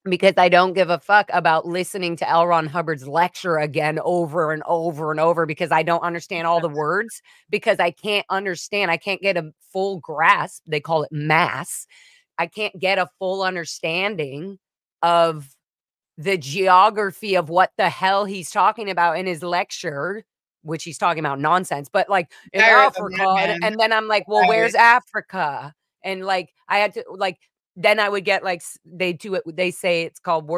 because I don't give a fuck about listening to L. Ron Hubbard's lecture again over and over and over because I don't understand all the words, because I can't understand. I can't get a full grasp. They call it mass. I can't get a full understanding of the geography of what the hell he's talking about in his lecture, which he's talking about nonsense, but like in
Right, the
Africa,
madman.
and then I'm like, well,
Right.
where's Africa? And like I had to like, then I would get like they do it. They say it's called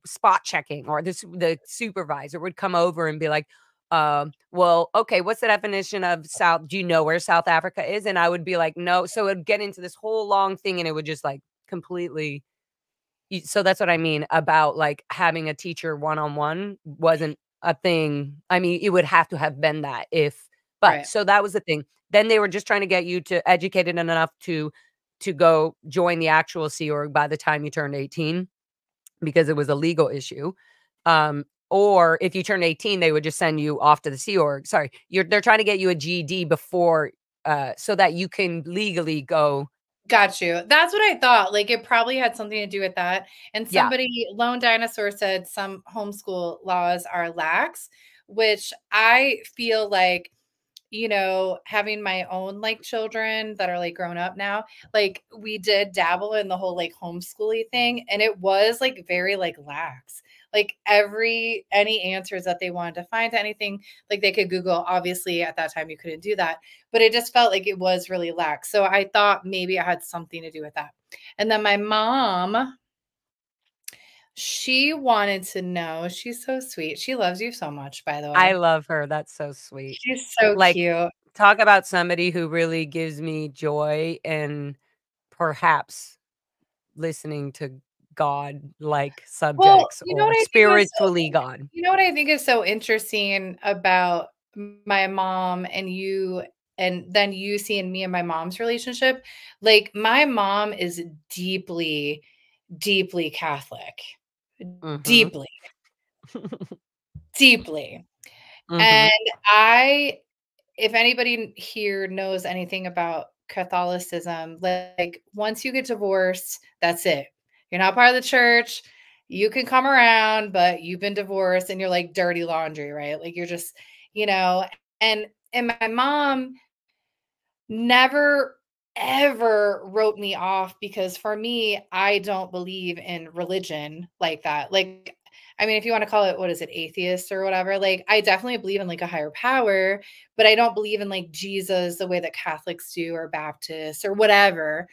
spot checking, or the supervisor would come over and be like, well, okay, what's the definition of South? Do you know where South Africa is? And I would be like, no. So it'd get into this whole long thing, and it would just like completely, so that's what I mean about, like, having a teacher one-on-one wasn't a thing. I mean, it would have to have been that if, but
Right.
so that was the thing. Then they were just trying to get you to educated enough to go join the actual Sea Org by the time you turned 18 because it was a legal issue. Or if you turned 18, they would just send you off to the Sea Org. Sorry, they're trying to get you a GED before, so that you can legally go.
Got you. That's what I thought. Like, it probably had something to do with that. And
Yeah,
somebody, Lone Dinosaur, said some homeschool laws are lax, which I feel like, having my own like children that are like grown up now, like we did dabble in the whole like homeschooling thing, and it was like very like lax. Like any answers that they wanted to find to anything, like they could Google. Obviously, at that time you couldn't do that, but it just felt like it was really lax. So I thought maybe it had something to do with that. And then my mom, she wanted to know. She's so sweet. She loves you so much, by the
I
way.
love her. That's so sweet.
She's so
Like,
cute.
talk about somebody who really gives me joy and perhaps listening to God-like
Well,
subjects
you know
or
what I think is so
spiritually God.
you know what I think is so interesting about my mom and you, and then you seeing me and my mom's relationship? Like, my mom is deeply, deeply Catholic.
Mhm.
Deeply, deeply. And
Mhm.
I if anybody here knows anything about Catholicism, like once you get divorced, that's it. You're not part of the church. You can come around, but you've been divorced and you're like dirty laundry, right? Like you're just, you know, and my mom never ever wrote me off because for me, I don't believe in religion like that. Like, I mean, if you want to call it, what is it, atheist or whatever, like I definitely believe in like a higher power, but I don't believe in like Jesus the way that Catholics do or Baptists or whatever.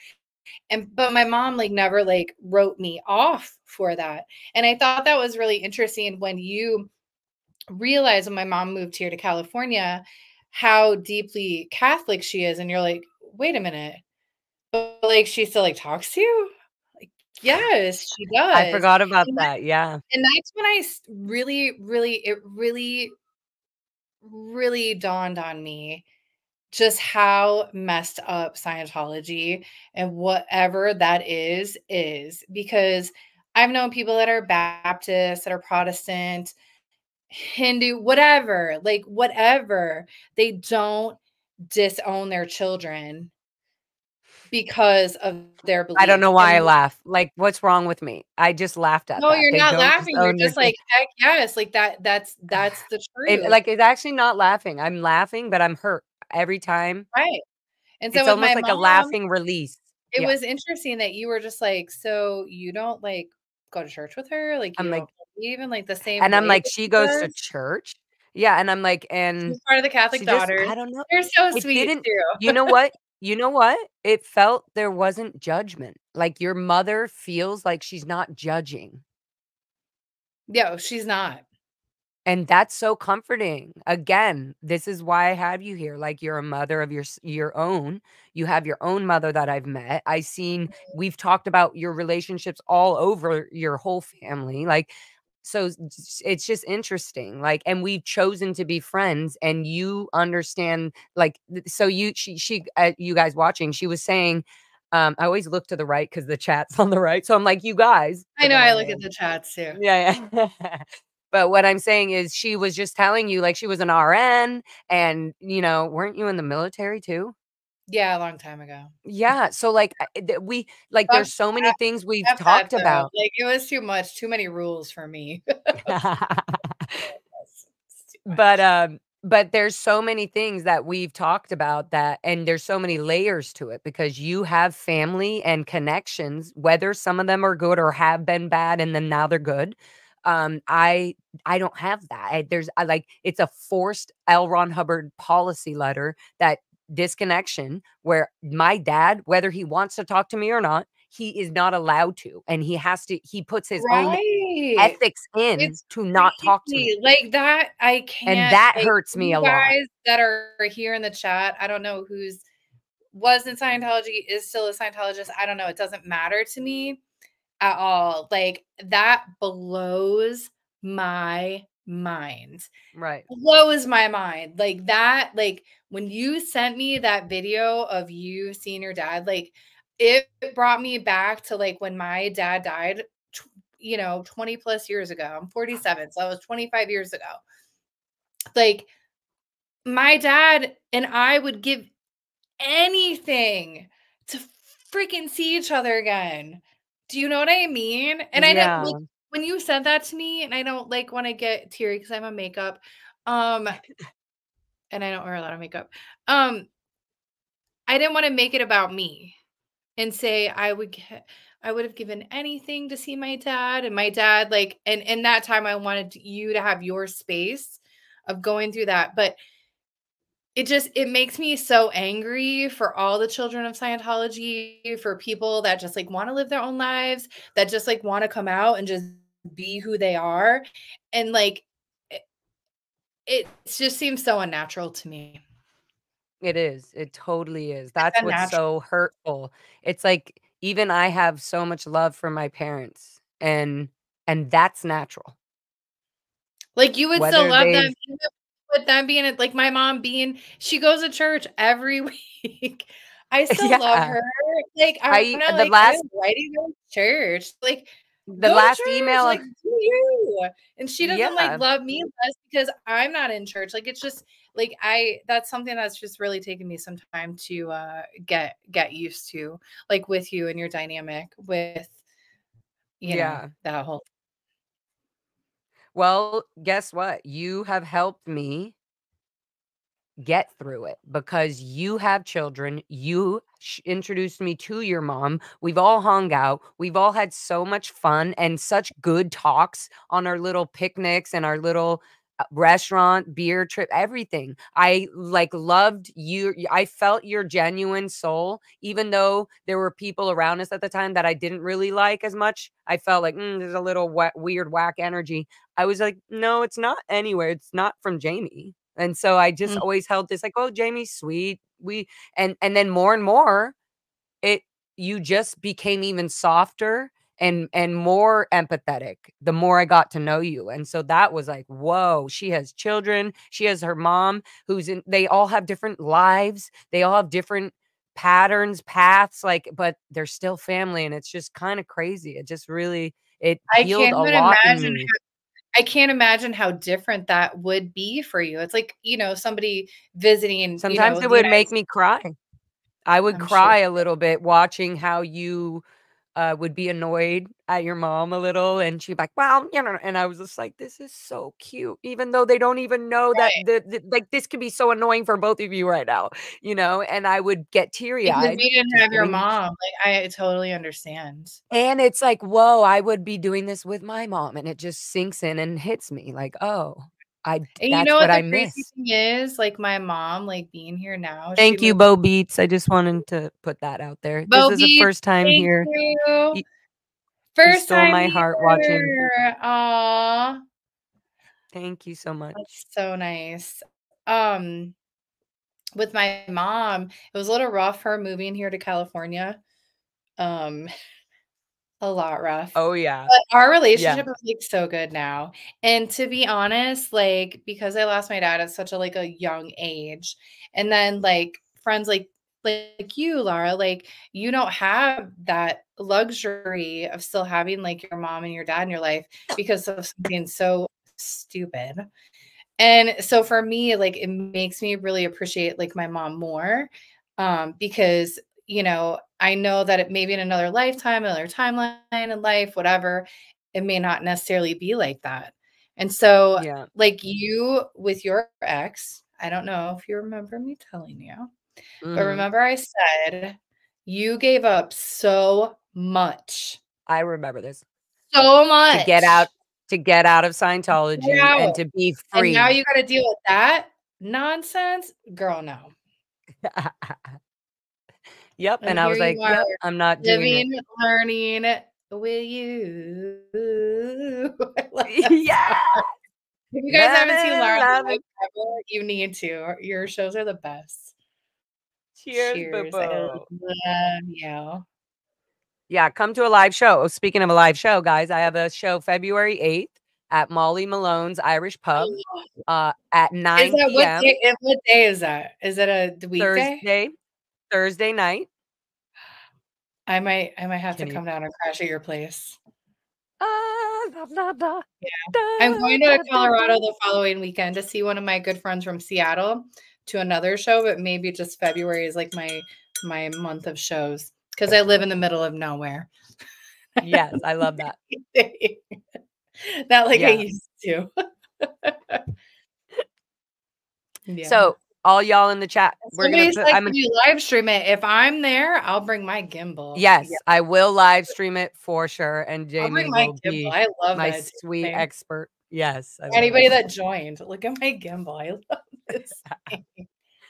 But my mom like never like wrote me off for that. And I thought that was really interesting when you realize when my mom moved here to California how deeply Catholic she is. And you're like, wait a minute, but like she still like talks to you? Like, yes, she
I
does.
forgot about
And
that, yeah.
that's when really, really, it really, really dawned on me just how messed up Scientology and whatever that is, because I've known people that are Baptist, that are Protestant, Hindu, whatever, like whatever, they don't disown their children because of their
I don't know
beliefs.
why I
And
laugh. Like, what's wrong with me? I just laughed at
no,
that.
you're
They
not
don't
laughing. You're
disown their
just
kid.
like, heck yes, like that's the
It
truth.
like, it's actually not laughing. I'm laughing, but I'm hurt every time.
Right. And so
It's
with
almost
my
like a
mom,
laughing release.
it
Yeah.
was interesting that you were just like, so you don't like go to church with her? Like you
I'm like
don't believe in like the same
and I'm
way
like,
that
"She
she
goes to
does?
church?" Yeah, and I'm like, and
She's part of the Catholic
she just
Daughters.
I don't know.
They're so
It
sweet
didn't you
too.
know what? You know what? It felt there wasn't judgment. Like, your mother feels like she's not judging.
No, she's not.
And that's so comforting. Again, this is why I have you here. Like, you're a mother of your own. You have your own mother that I've met. We've talked about your relationships all over your whole family. Like, so it's just interesting. Like, and we've chosen to be friends, and you understand. Like, so you guys watching, she was saying, I always look to the right because the chat's on the right. So I'm like, you guys,
I
but
know
then
I
I
look at
realize,
the chats too.
yeah, yeah. But what I'm saying is she was just telling you, like, she was an RN and, weren't you in the military too?
Yeah, a long time ago.
Yeah, so, like, we like,
Fuck
there's so many things we've
F that
talked
though.
about.
Like it was too much, too many rules for me. It's too
But,
much.
but there's so many things that we've talked about that and there's so many layers to it because you have family and connections, whether some of them are good or have been bad and then now they're good. I don't have that. It's a forced L. Ron Hubbard policy letter that disconnection where my dad, whether he wants to talk to me or not, he is not allowed to, and he puts his own
Right.
ethics in
It's
to not talk to me.
crazy. Like that, I
And
can't
that
like
hurts me
you
a lot.
guys that are here in the chat. I don't know who's was in Scientology, is still a Scientologist. I don't know. It doesn't matter to me at all. Like that blows my mind.
Right.
Blows my mind. Like that, like when you sent me that video of you seeing your dad, like it brought me back to like when my dad died, 20 plus years ago. I'm 47, so that was 25 years ago. Like my dad and I would give anything to freaking see each other again. Do you know what I mean? And I didn't like
Yeah.
when you said that to me, and I don't like when I get teary because I'm a makeup. Um, and I don't wear a lot of makeup. Um, I didn't want to make it about me and say I would have given anything to see my dad. And my dad, like, and in that time I wanted you to have your space of going through that. But it makes me so angry for all the children of Scientology, for people that just like want to live their own lives, that just like want to come out and just be who they are. And like it just seems so unnatural to me.
It is. It totally is.
It's
That's what's
unnatural.
so hurtful. It's like even I have so much love for my parents and that's natural.
Like you would still
Whether
love them
they've
even with them being like my mom being she goes to church every week. I still love
yeah.
her. Like I'm
I
not
the
like,
last
why do you go to church? Like
the
go to
last
church,
email
like
of
do you. And she doesn't like
yeah.
love me less because I'm not in church. Like it's just like I that's something that's just really taken me some time to get used to, like with you and your dynamic with
Yeah.
that whole
Well, guess what? You have helped me get through it because you have children. You introduced me to your mom. We've all hung out. We've all had so much fun and such good talks on our little picnics and our little restaurant, beer trip, everything. I like loved you. I felt your genuine soul, even though there were people around us at the time that I didn't really like as much. I felt like there's a little weird whack energy. I was like, no, it's not anywhere. It's not from Jamie. And so I just
Mm.
always held this like, "Oh, Jamie's sweet." And then more and more, it you just became even softer and more empathetic the more I got to know you. And so that was like, whoa, she has children. She has her mom they all have different lives. They all have different patterns, paths, like, but they're still family. And it's just kind of crazy. It just really, it
I
healed
can't
a
even
lot in
imagine
me.
I can't imagine how different that would be for you. It's like, somebody visiting,
Sometimes it
the
would
United
make
States.
me cry. I would
I'm sure.
cry a little bit watching how you would be annoyed at your mom a little, and she'd be like, "Well, and I was just like, "This is so cute," even though they don't even know that
Right.
like this could be so annoying for both of you right now, and I would get teary
Because
eyed
you didn't
just
have your
getting,
mom. Like, I totally understand.
and it's like, whoa, I would be doing this with my mom, and it just sinks in and hits me like, oh,
And you know
that's what
what
I
the crazy
miss.
thing is? Like, my mom, like, being here now, she
Thank you,
moved.
Bo Beats. I just wanted to put that out there. This
Bo
is the
Beats,
first time
thank
here.
you.
You, you
First
stole
time
my heart watching.
here. Aw,
Thank you so much.
that's so nice. Um, with my mom, it was a little rough, her moving here to California. Um, a lot rough.
Oh yeah.
But our
Yeah.
relationship is, like, so good now. And to be honest, like, because I lost my dad at such a, like, a young age, and then, like, friends like you, Laura, like, you don't have that luxury of still having, like, your mom and your dad in your life because of something so stupid. And so for me, like, it makes me really appreciate, like, my mom more, because, I know that it maybe in another lifetime, another timeline in life, whatever, it may not necessarily be like that. And so,
Yeah.
like, you with your ex, I don't know if you remember me telling you, but
Mhm.
remember I said you gave up so much,
I remember this.
so
To get out
much.
to get out of
Get
Scientology and
out.
to be
And now
free.
you gotta deal with that nonsense? Girl, no.
Yep,
And
and I
here
was
you
like,
are
"Yep, I'm not doing it."
living, learning with you. I love that
Yeah!
song. If you guys
Loving
haven't seen Lara
and
live
loving.
ever, you need to. Your shows are the best.
Cheers,
Cheers. I
boo-boo.
love you.
Yeah, come to a live show. Oh, speaking of a live show, guys, I have a show February 8th at Molly Malone's Irish Pub, at
Is
9
that
PM,
what day is that? Is it a weekday?
Thursday night.
I might have to
Can you
come down and crash at your place.
da, da, da,
Yeah. I'm
da,
going to
da, da, da.
Colorado the following weekend to see one of my good friends from Seattle to another show, but maybe just February is like my month of shows because I live in the middle of nowhere.
Yes, I love that.
Not like I
Yeah.
used to. Yeah.
So, all y'all in the chat, we're gonna
Somebody's
put
like,
I'm
"Can
gonna
you live stream it?" If I'm there, I'll bring my gimbal. Yeah,
yes, I will live stream it for sure, and
I'll bring
Jamie
my
will
gimbal.
be
I love
my
that damn
sweet
thing.
expert. Yes, I love
Anybody
it.
that joined, look at my gimbal. I love this thing.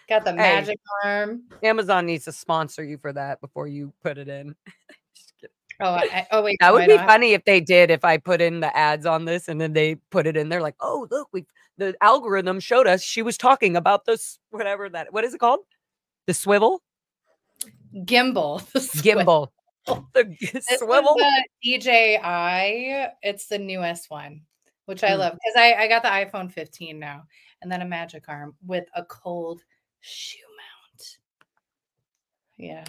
Got the
Hey,
magic arm.
Amazon needs to sponsor you for that before you put it in. Just kidding.
Oh wait,
That
no,
would
I
be
don't have.
funny if they did, if I put in the ads on this and then they put it in there like, "Oh, look, we the algorithm showed us she was talking about this whatever that what is it called? The swivel?
Gimbal, the swivel.
Gimbal. The
This is
swivel?
the DJI. It's the newest one, which I
Mm,
love because I got the iPhone 15 now, and then a magic arm with a cold shoe mount. Yeah,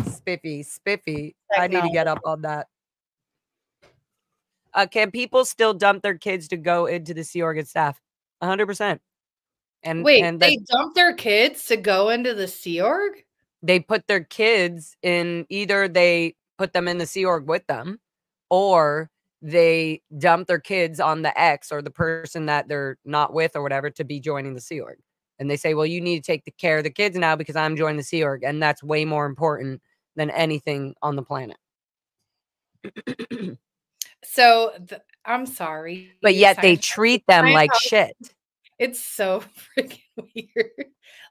spiffy, spiffy. I need to
technology.
get up on that. Can people still dump their kids to go into the Sea Org staff? 100%.
Wait,
And that
they dumped their kids to go into the Sea Org?
they put their kids in either they put them in the Sea Org with them or they dump their kids on the ex or the person that they're not with or whatever to be joining the Sea Org. And they say, well, you need to take the care of the kids now because I'm joining the Sea Org. And that's way more important than anything on the planet.
So I'm sorry,
But yet they
Scientology.
treat them like shit.
It's so freaking weird.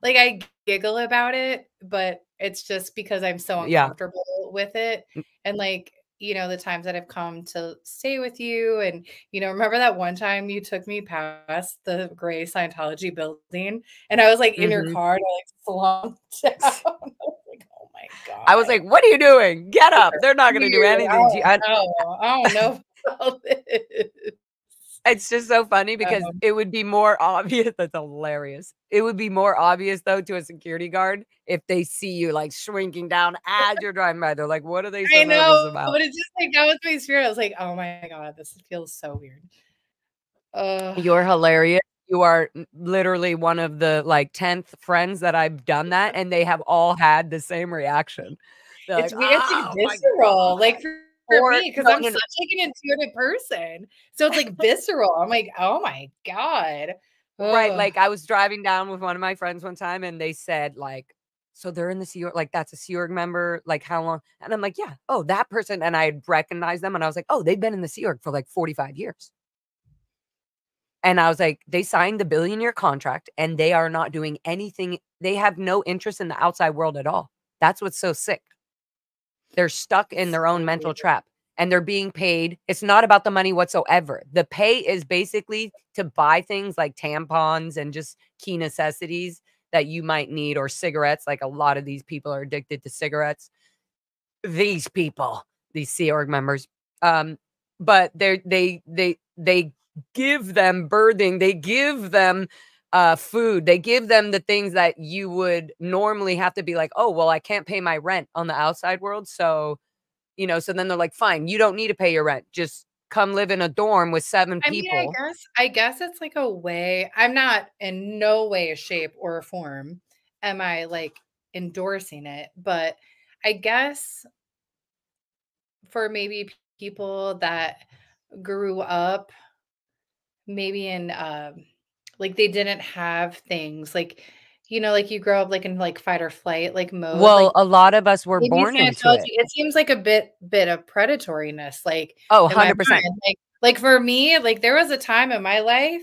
Like, I giggle about it, but it's just because I'm so
Yeah.
uncomfortable with it. And, like, the times that I've come to stay with you and, remember that one time you took me past the gray Scientology building and I was like in your
Mhm.
car and I like slumped down. I was like, oh my God.
I was like, what are you doing? Get up. They're not going to do anything to you.
I don't know about this.
It's just so funny because it would be more obvious. That's hilarious. It would be more obvious, though, to a security guard if they see you like shrinking down as you're driving by. They're like, what are they so nervous about?
But it's just like, that was my spirit. I was like, oh my God, this feels so weird.
You're hilarious. You are literally one of the like 10th friends that I've done that, and they have all had the same reaction. They're
It's
like,
weird. It's like
oh,
visceral, like for me, because I'm
no.
such like an intuitive person. So it's like visceral. I'm like, oh my God.
Right. Like I was driving down with one of my friends one time and they said like, so they're in the Sea Org, like that's a Sea Org member, like how long? And I'm like, yeah, oh, that person. And I had recognized them and I was like, oh, they've been in the Sea Org for like 45 years. And I was like, they signed the billion-year contract and they are not doing anything. They have no interest in the outside world at all. That's what's so sick. They're stuck in their own mental trap and they're being paid. It's not about the money whatsoever. The pay is basically to buy things like tampons and just key necessities that you might need, or cigarettes. Like a lot of these people are addicted to cigarettes. These people, these Sea Org members. But they give them birthing, they give them food, they give them the things that you would normally have to be like, oh, well, I can't pay my rent on the outside world. So, you know, so then they're like, fine, you don't need to pay your rent. Just come live in a dorm with 7 people.
I mean, I guess it's like a way. I'm not in no way, shape, or form am I like endorsing it, but I guess for maybe people that grew up maybe in like they didn't have things like, you know, like you grow up like in like fight or flight like mode,
Well,
like
a lot of us were
maybe
born into
Scientology,
it.
it seems like a bit of predatoriness, like
Oh,
in my
100%.
mind. Like for me, like there was a time in my life,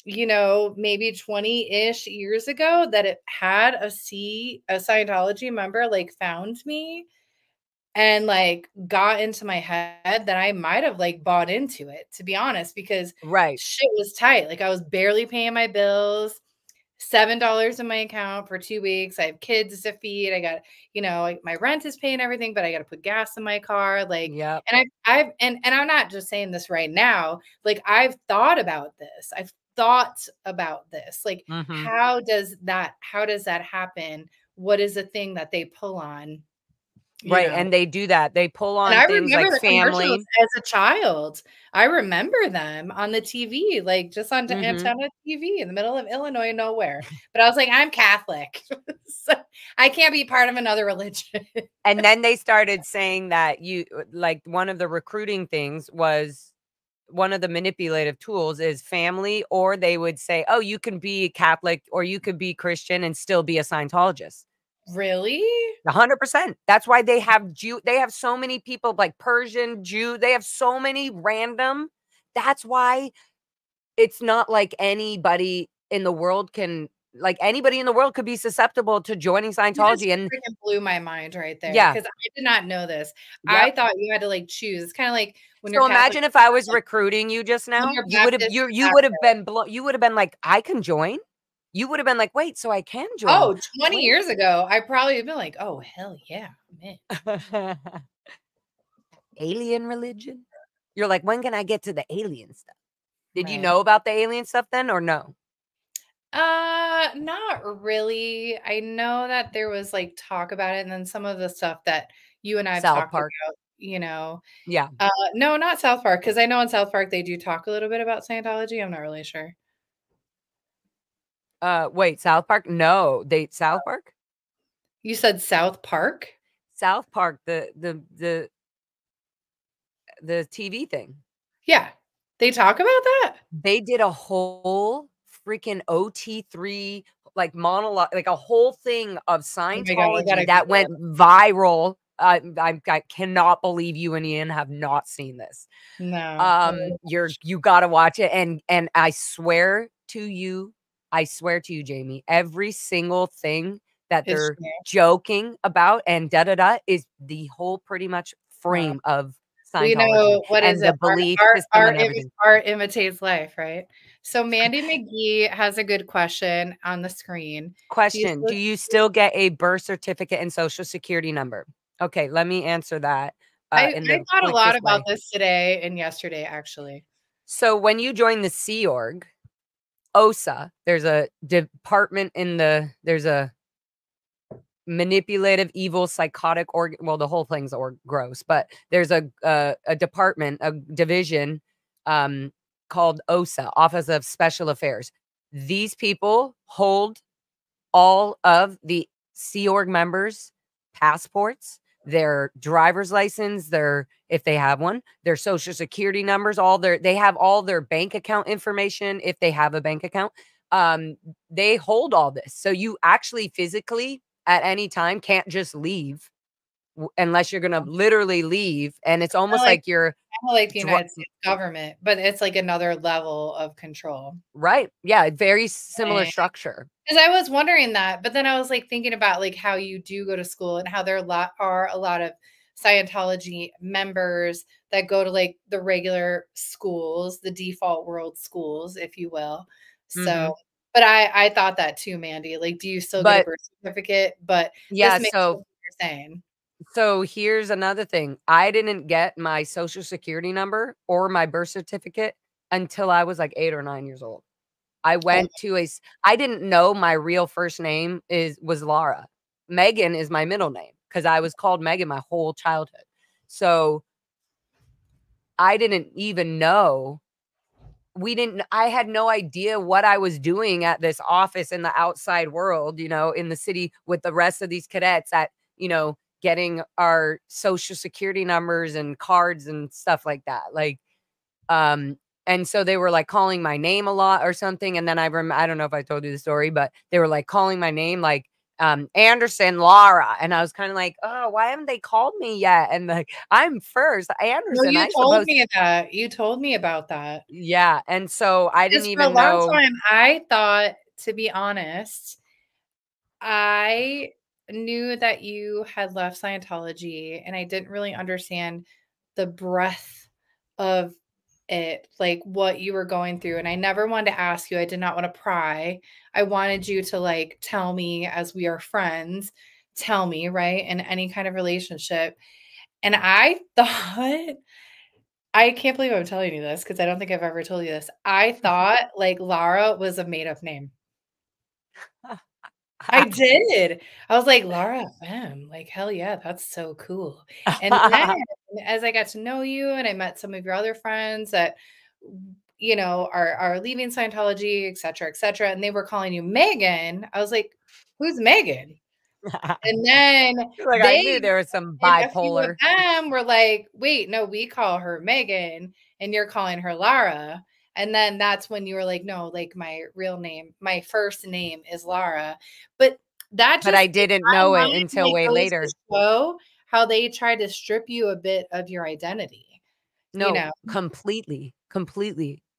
you know, maybe 20-ish years ago that it had a Scientology member like found me and like got into my head that I might have like bought into it, to be honest, because
Right.
shit was tight. Like I was barely paying my bills, $7 in my account for 2 weeks. I have kids to feed. I got, you know, like my rent is paying everything, but I got to put gas in my car. Like,
Yep.
and and I'm not just saying this right now. Like I've thought about this. I've thought about this. Like, how does that happen? What is the thing that they pull on? You
Right,
know,
and they do that. They pull
and
on
I
things
remember
like
the commercials
family.
as a child. I remember them on the TV, like just on antenna TV in the middle of Illinois, nowhere. But I was like, I'm Catholic, so I can't be part of another religion.
And then they started saying that you like one of the recruiting things was one of the manipulative tools is family, or they would say, oh, you can be Catholic or you could be Christian and still be a Scientologist.
Really?
100%. That's why they have they have so many people like Persian, Jew, they have so many random. That's why it's not like anybody in the world could be susceptible to joining
You just
Scientology. And
freaking blew my mind right there
yeah,
because I did not know this.
yep.
I thought you had to like choose. It's kind of like when you're
So
Catholic,
imagine if I was recruiting you just
when
now,
you're
you would have
Baptist,
you would have been you would have been like, I can join. You would have been like, wait, so I can join.
Oh, 20 years ago, I probably have been like, oh, hell yeah, man.
Alien religion? You're like, when can I get to the alien stuff? Did you
Right.
know about the alien stuff then or no?
Not really. I know that there was like talk about it, and then some of the stuff that you and I have
South
talked
Park.
about, you know.
Yeah.
No, not South Park, because I know in South Park they do talk a little bit about Scientology. I'm not really sure.
Wait, South Park? No, South Park?
You said South Park?
South Park, the TV thing.
Yeah. They talk about that?
They did a whole freaking OT3 like monologue, like a whole thing of Scientology that went viral. I cannot believe you and Ian have not seen this.
No.
You gotta watch it. And I swear to you, Jamie, every single thing that
It's
they're joking about and is the whole pretty much frame of
We
Scientology
know, what is
and
it?
the belief
Art
system and everything.
art imitates life, right? So Mandy McGee has a good question on the screen.
Question, do you still get a birth certificate and Social Security number? Okay, let me answer that,
I
in the
thought a lot
quickest
about
way.
this today and yesterday, actually.
So when you join the Sea Org, OSA, there's a department in there's a manipulative, evil, psychotic organ. Well, the whole thing's gross, but there's a department, a division, called OSA, Office of Special Affairs. These people hold all of the Sea Org members' passports, their driver's license, their, if they have one, their social security numbers, they have all their bank account information if they have a bank account. They hold all this. So you actually physically at any time can't just leave unless you're gonna literally leave. And it's almost like you're
kinda like the United States government, but it's like another level of control.
right. Yeah, very similar structure.
Because I was wondering that, but then I was like thinking about like how you do go to school and how there are a lot of Scientology members that go to like the regular schools, the default world schools, if you will. So, but I thought that too, Mandy. Like, do you still get a birth certificate? But
yeah,
this makes sense what you're saying.
So here's another thing. I didn't get my social security number or my birth certificate until I was like 8 or 9 years old. I went to I didn't know my real first name was Laura. Megan is my middle name because I was called Megan my whole childhood. So I didn't even know. I had no idea what I was doing at this office in the outside world, in the city with the rest of these cadets at, getting our social security numbers and cards and stuff like that. Like, and so they were like calling my name a lot or something. And then I don't know if I told you the story, but they were like calling my name, like, Anderson Lara. And I was kind of like, oh, why haven't they called me yet? And like, I'm first, Anderson.
No, you told me that. You told me about that.
Yeah. And so I didn't even
for a long
know.
time, I thought, to be honest, I knew that you had left Scientology and I didn't really understand the breadth of it, like what you were going through. And I never wanted to ask you. I did not want to pry. I wanted you to like tell me, as we are friends, tell me, right? In any kind of relationship. And I thought, I can't believe I'm telling you this because I don't think I've ever told you this. I thought like Lara was a made up name. I did. I was like, Laura FM, like, hell yeah, that's so cool. And then as I got to know you and I met some of your other friends that, are leaving Scientology, et cetera, and they were calling you Megan, I was like, who's Megan? And then
like, I knew there was some
and a few of
bipolar.
them were like, wait, no, we call her Megan and you're calling her Lara. And then that's when you were like, no, like my real name, my first name is Lara. But
I didn't know it until way later.
Show how they tried to strip you a bit of your identity.
No, completely.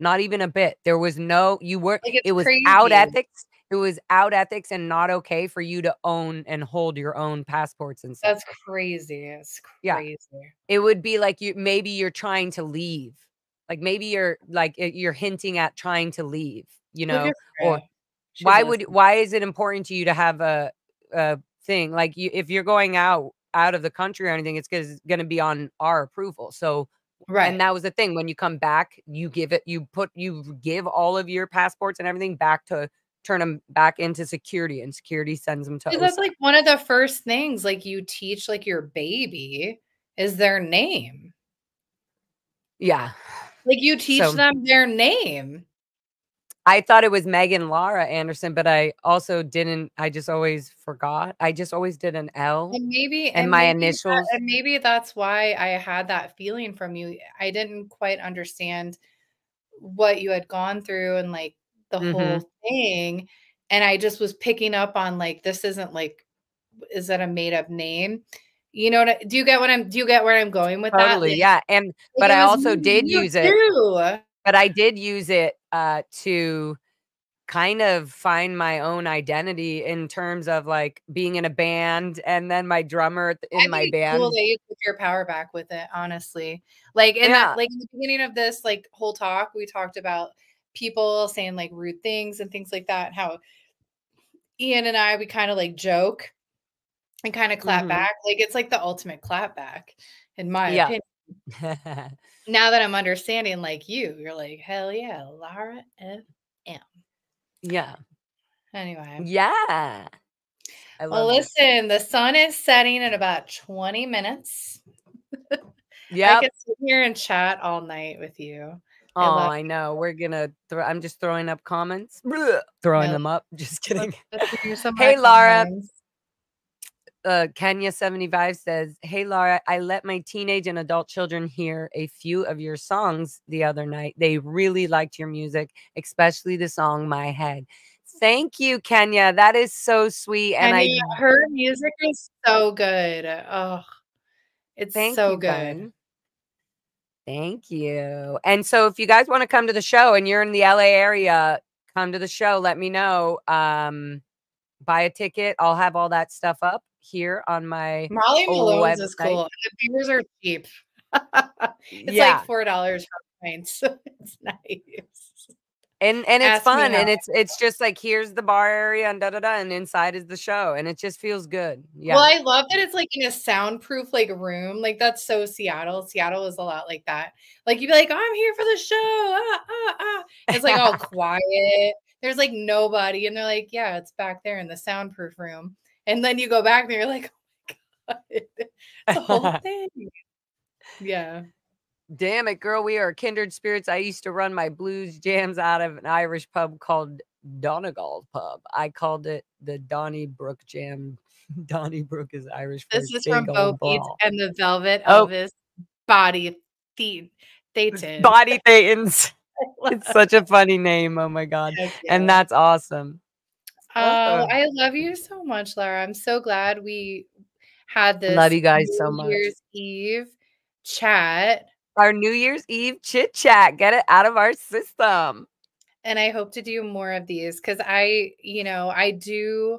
Not even a bit. There was no, it was
crazy.
out ethics. It was out ethics and not okay for you to own and hold your own passports and stuff.
That's crazy. It's crazy.
Yeah. It would be like maybe you're trying to leave. Like maybe you're hinting at trying to leave, or why is it important to you to have a thing? Like if you're going out of the country or anything, it's going to be on our approval. So, right. And that was the thing. When you come back, you give all of your passports and everything back to turn them back into security, and security sends them to OSA.
That's like one of the first things like you teach like your baby is their name.
Yeah.
Like you teach them their name.
I thought it was Megan Lara Anderson, but I also didn't. I just always forgot. I just always did an L and my initials.
And maybe that's why I had that feeling from you. I didn't quite understand what you had gone through and like the whole thing. And I just was picking up on like, this isn't like, is that a made up name? Do you get where I'm going with that?
Totally, yeah. And but I also did use it. But I did use it to kind of find my own identity in terms of like being in a band, and then my drummer in
I
my
think it's cool
band.
that you took your power back with it, honestly. Like in
Yeah.
that, like in the beginning of this like whole talk, we talked about people saying like rude things and things like that. How Ian and I, we kind of like joke and kind of clap
Mhm.
back. Like it's like the ultimate clap back, in my
Yeah.
opinion. Now that I'm understanding, like you're like, hell yeah, Lara FM.
Yeah.
Anyway.
Yeah. I
Well,
love it.
listen, the sun is setting in about 20 minutes. I
Yep.
could sit here and chat all night with you.
Oh,
I love
I know. We're gonna I'm just throwing up comments. Bleh. Throwing
I
them up. Just kidding.
let's hear some of my
Hey, Laura.
comments.
Kenya75 says, "Hey Laura, I let my teenage and adult children hear a few of your songs the other night. They really liked your music, especially the song My Head." Thank you, Kenya. That is so sweet. And
And
I
yeah, her music is so good. Oh, it's
thank
so
you,
good.
bud. Thank you. And so if you guys want to come to the show and you're in the LA area, come to the show. Let me know. Buy a ticket. I'll have all that stuff up here on my
Molly Malone's is
website.
cool. The beers are cheap. It's
Yeah.
like $4 for pints. So it's nice.
And it's
Ask me
fun,
how.
and it's just like, here's the bar area and da da da, and inside is the show, and it just feels good.
Well,
Yeah.
I love that it's like in a soundproof like room. Like that's so Seattle. Seattle is a lot like that. Like you'd be like, oh, I'm here for the show. It's like all quiet. There's like nobody. And they're like, yeah, it's back there in the soundproof room. And then you go back and you're like, oh my God. It's a whole thing. Yeah.
Damn it, girl. We are kindred spirits. I used to run my blues jams out of an Irish pub called Donegal Pub. I called it the Donnybrook Jam. Donnybrook is Irish for
This is from
big
Bo
old
Beats
ball.
and the Velvet
Oh,
Elvis Body Thetan.
Body Thetans. It's such a funny name. Oh my God.
Heck
And
yeah.
that's awesome.
Oh, I love you so much, Lara. I'm so glad we had
Love
this
you guys so
New
much.
Year's Eve chat.
Our New Year's Eve chit chat. Get it out of our system.
And I hope to do more of these because I do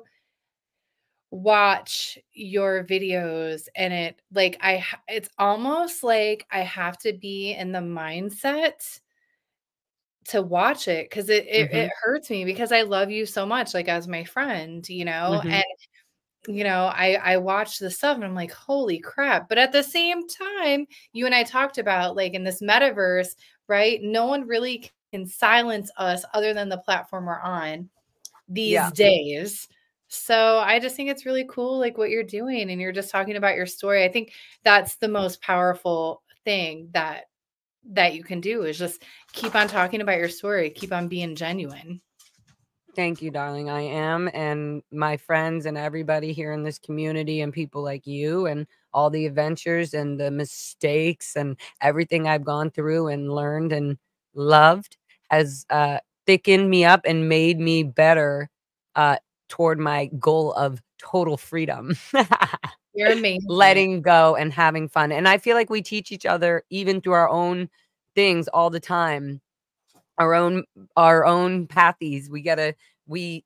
watch your videos and it's almost like I have to be in the mindset to watch it because it
Mhm.
hurts me because I love you so much, like as my friend,
Mhm.
and I watch the stuff and I'm like, holy crap. But at the same time, you and I talked about like in this metaverse, right? No one really can silence us other than the platform we're on these
Yeah.
days. So I just think it's really cool, like what you're doing. And you're just talking about your story. I think that's the most powerful thing that you can do is just keep on talking about your story, keep on being genuine.
Thank you, darling. I am. And my friends and everybody here in this community and people like you and all the adventures and the mistakes and everything I've gone through and learned and loved has thickened me up and made me better toward my goal of total freedom.
You're amazing.
Letting go and having fun. And I feel like we teach each other even through our own things all the time. Our own pathies. Me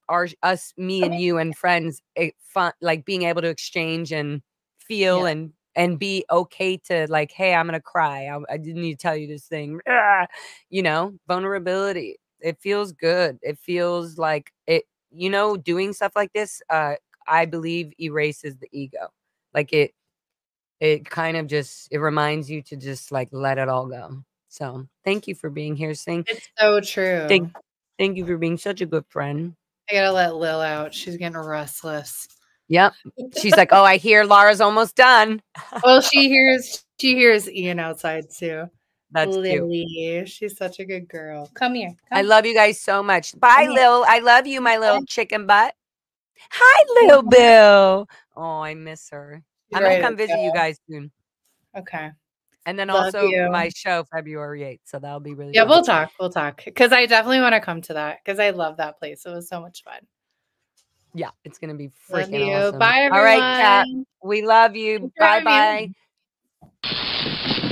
and you and friends, fun, like being able to exchange and feel
Yeah.
and be okay to like, hey, I'm gonna cry. I didn't need to tell you this thing. Vulnerability. It feels good. It feels like it. Doing stuff like this, I believe erases the ego. Like it kind of it reminds you to just like let it all go. So thank you for being here, Sing.
It's so true.
Thank you for being such a good friend.
I gotta let Lil out. She's getting restless.
Yep. She's like, oh, I hear Laura's almost done.
Well, she hears Ian outside too.
That's cute.
Lily, she's such a good girl. Come here.
I
Come.
love you guys so much. Bye,
Come here.
Lil. I love you, my little chicken butt. Hi, Lil Bill. Oh, I miss her.
She's
I'm gonna
ready to
come visit you
go.
guys soon.
Okay.
And then
Love
also
you.
my show February 8th. So that'll be really
Yeah,
fun.
we'll talk. We'll talk. Because I definitely want to come to that because I love that place. It was so much fun.
Yeah, it's gonna be
Love
freaking
you.
awesome.
Bye,
All right, Kat.
everyone.
We love you.
Thanks for
Bye
having me
bye.
on.